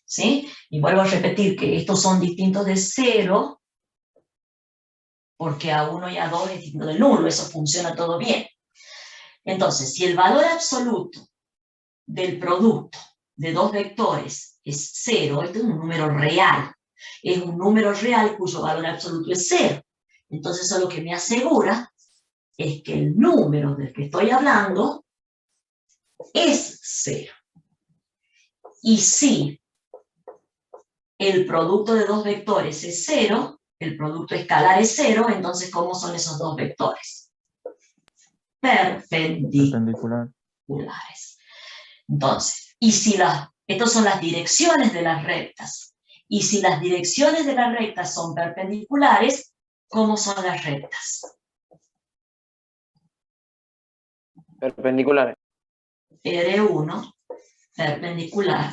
¿Sí? Y vuelvo a repetir que estos son distintos de 0 porque A1 y A2 es distinto del nulo, eso funciona todo bien. Entonces, si el valor absoluto del producto de dos vectores es 0, este es un número real. Es un número real cuyo valor absoluto es 0. Entonces eso lo que me asegura es que el número del que estoy hablando es 0. Y si el producto de dos vectores es 0, el producto escalar es 0, entonces ¿cómo son esos dos vectores? Perpendiculares. Entonces, y si estas son las direcciones de las rectas, y si las direcciones de las rectas son perpendiculares, ¿cómo son las rectas? Perpendiculares. R1 perpendicular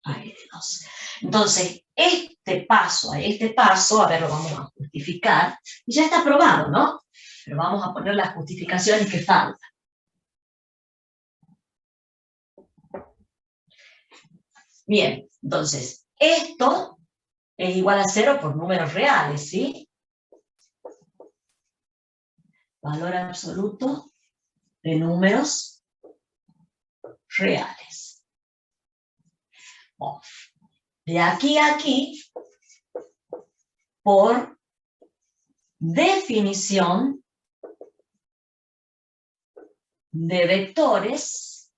a R2. Entonces, este paso a este paso, a ver, lo vamos a justificar, y ya está aprobado, ¿no? Pero vamos a poner las justificaciones que faltan. Bien, entonces, esto es igual a 0 por números reales, ¿sí? Valor absoluto de números reales. Bueno, de aquí a aquí, por definición de vectores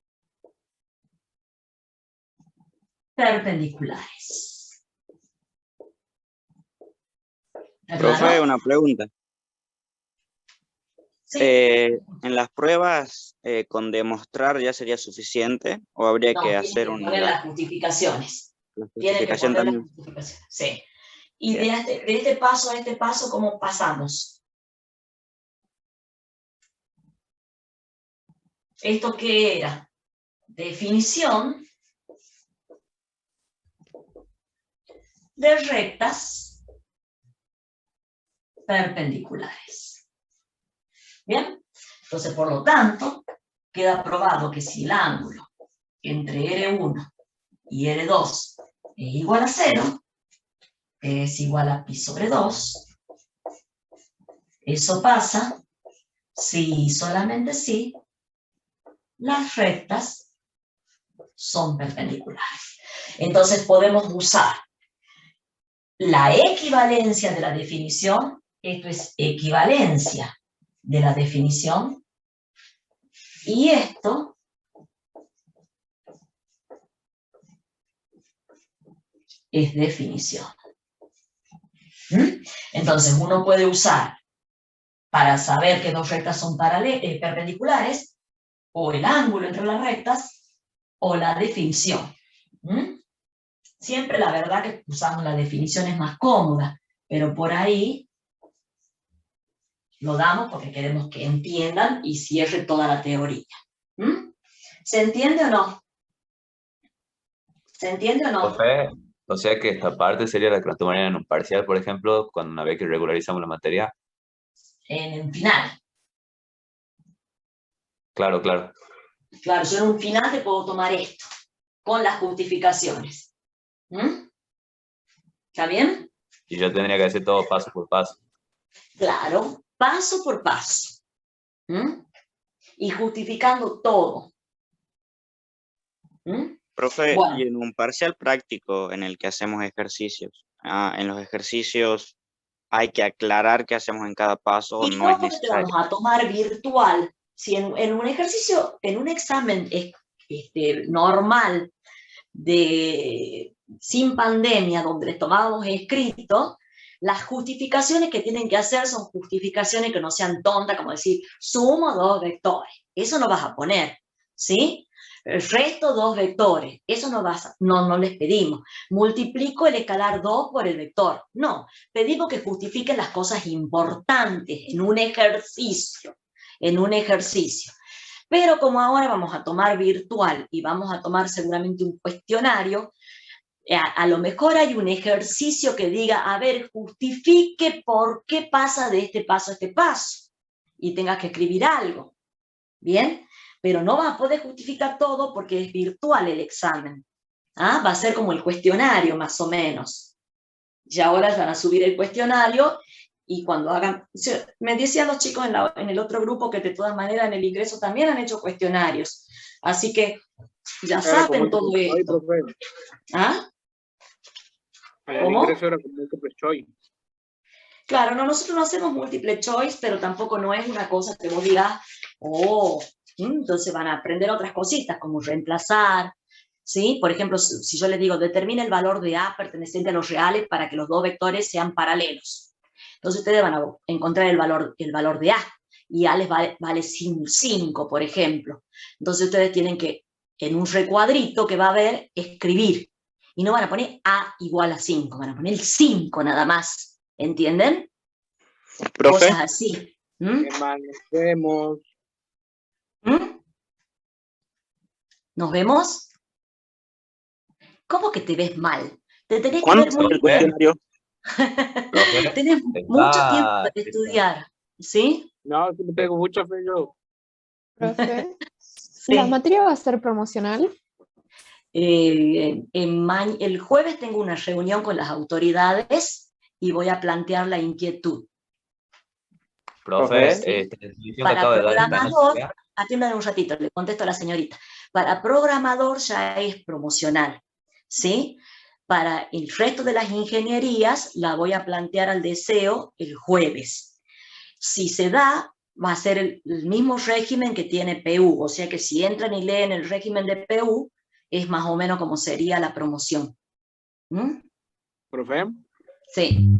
perpendiculares. Profe, una pregunta. Sí. En las pruebas, con demostrar ya sería suficiente o habría No, que tienen hacer que poner las justificaciones. la Tienen que justificación poner las también? justificaciones, sí. Y Bien. de este paso a este paso, ¿cómo pasamos? ¿Esto qué era? Definición de rectas perpendiculares. ¿Bien? Entonces, por lo tanto, queda probado que si el ángulo entre R1 y R2 es igual a 0, es igual a pi sobre 2, eso pasa si, solamente si, las rectas son perpendiculares. Entonces podemos usar la equivalencia de la definición, esto es equivalencia de la definición, y esto es definición. Entonces uno puede usar, para saber que dos rectas son perpendiculares, o el ángulo entre las rectas, o la definición. Siempre la verdad que usamos la definición es más cómoda, pero por ahí lo damos porque queremos que entiendan y cierre toda la teoría. ¿Se entiende o no? ¿Se entiende o no? Profe, o sea que esta parte sería la que nos tomarían en un parcial, por ejemplo, cuando una vez que regularizamos la materia. En el final. Claro, claro. Claro, yo en un final te puedo tomar esto, con las justificaciones. ¿Está bien? Y yo tendría que hacer todo paso por paso. Claro, paso por paso. Y justificando todo. Profe, Bueno. y en un parcial práctico en el que hacemos ejercicios, en los ejercicios hay que aclarar qué hacemos en cada paso o Y no es no porque te necesario. vamos a tomar virtual. Si en un ejercicio, en un examen normal, sin pandemia, donde les tomábamos escrito, las justificaciones que tienen que hacer son justificaciones que no sean tontas, como decir, sumo 2 vectores. Eso no vas a poner, ¿sí? Resto 2 vectores. Eso no les pedimos. Multiplico el escalar 2 por el vector. No, pedimos que justifiquen las cosas importantes en un ejercicio. En un ejercicio. Pero como ahora vamos a tomar virtual y vamos a tomar seguramente un cuestionario, a lo mejor hay un ejercicio que diga, a ver, justifique por qué pasa de este paso a este paso. Y tengas que escribir algo. ¿Bien? Pero no vas a poder justificar todo porque es virtual el examen. Va a ser como el cuestionario, más o menos. Y ahora van a subir el cuestionario y cuando hagan... Me decían los chicos en el otro grupo que de todas maneras en el ingreso también han hecho cuestionarios. Así que ya saben todo esto. El ingreso era con múltiple choice. Claro, nosotros no hacemos múltiple choice, pero tampoco no es una cosa que vos digas, entonces van a aprender otras cositas, como reemplazar, ¿sí? Por ejemplo, si yo les digo, determina el valor de A perteneciente a los reales para que los dos vectores sean paralelos. Entonces ustedes van a encontrar el valor de A, y A les vale 5, por ejemplo. Entonces ustedes tienen que, en un recuadrito que va a haber, escribir. Y no van a poner A igual a 5, van a poner el 5 nada más. ¿Entienden? Profe. Cosas así. Nos vemos. ¿Nos vemos? ¿Cómo que te ves mal? Te tenés que ¿Cuándo ver sale muy el bien. cuestionario? Tenés mucho tiempo para estudiar, ¿sí? No, que me tengo mucha fe yo. Profe, Sí. ¿la materia va a ser promocional? El jueves tengo una reunión con las autoridades y voy a plantear la inquietud. Profe, ¿Sí? esta definición que Para acaba de dar está en el programador, CPA. atiendan un ratito, le contesto a la señorita. Para programador ya es promocional, ¿sí? Para el resto de las ingenierías la voy a plantear al deseo el jueves. Si se da, va a ser el mismo régimen que tiene PU, o sea que si entran y leen el régimen de PU, es más o menos como sería la promoción. ¿Mm? Profe, Sí.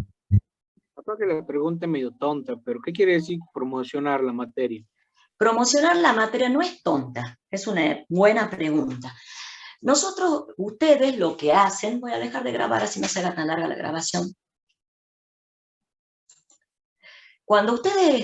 creo que la pregunta es medio tonta, pero ¿qué quiere decir promocionar la materia? Promocionar la materia no es tonta, es una buena pregunta. Nosotros, ustedes lo que hacen, voy a dejar de grabar así no se haga tan larga la grabación. Cuando ustedes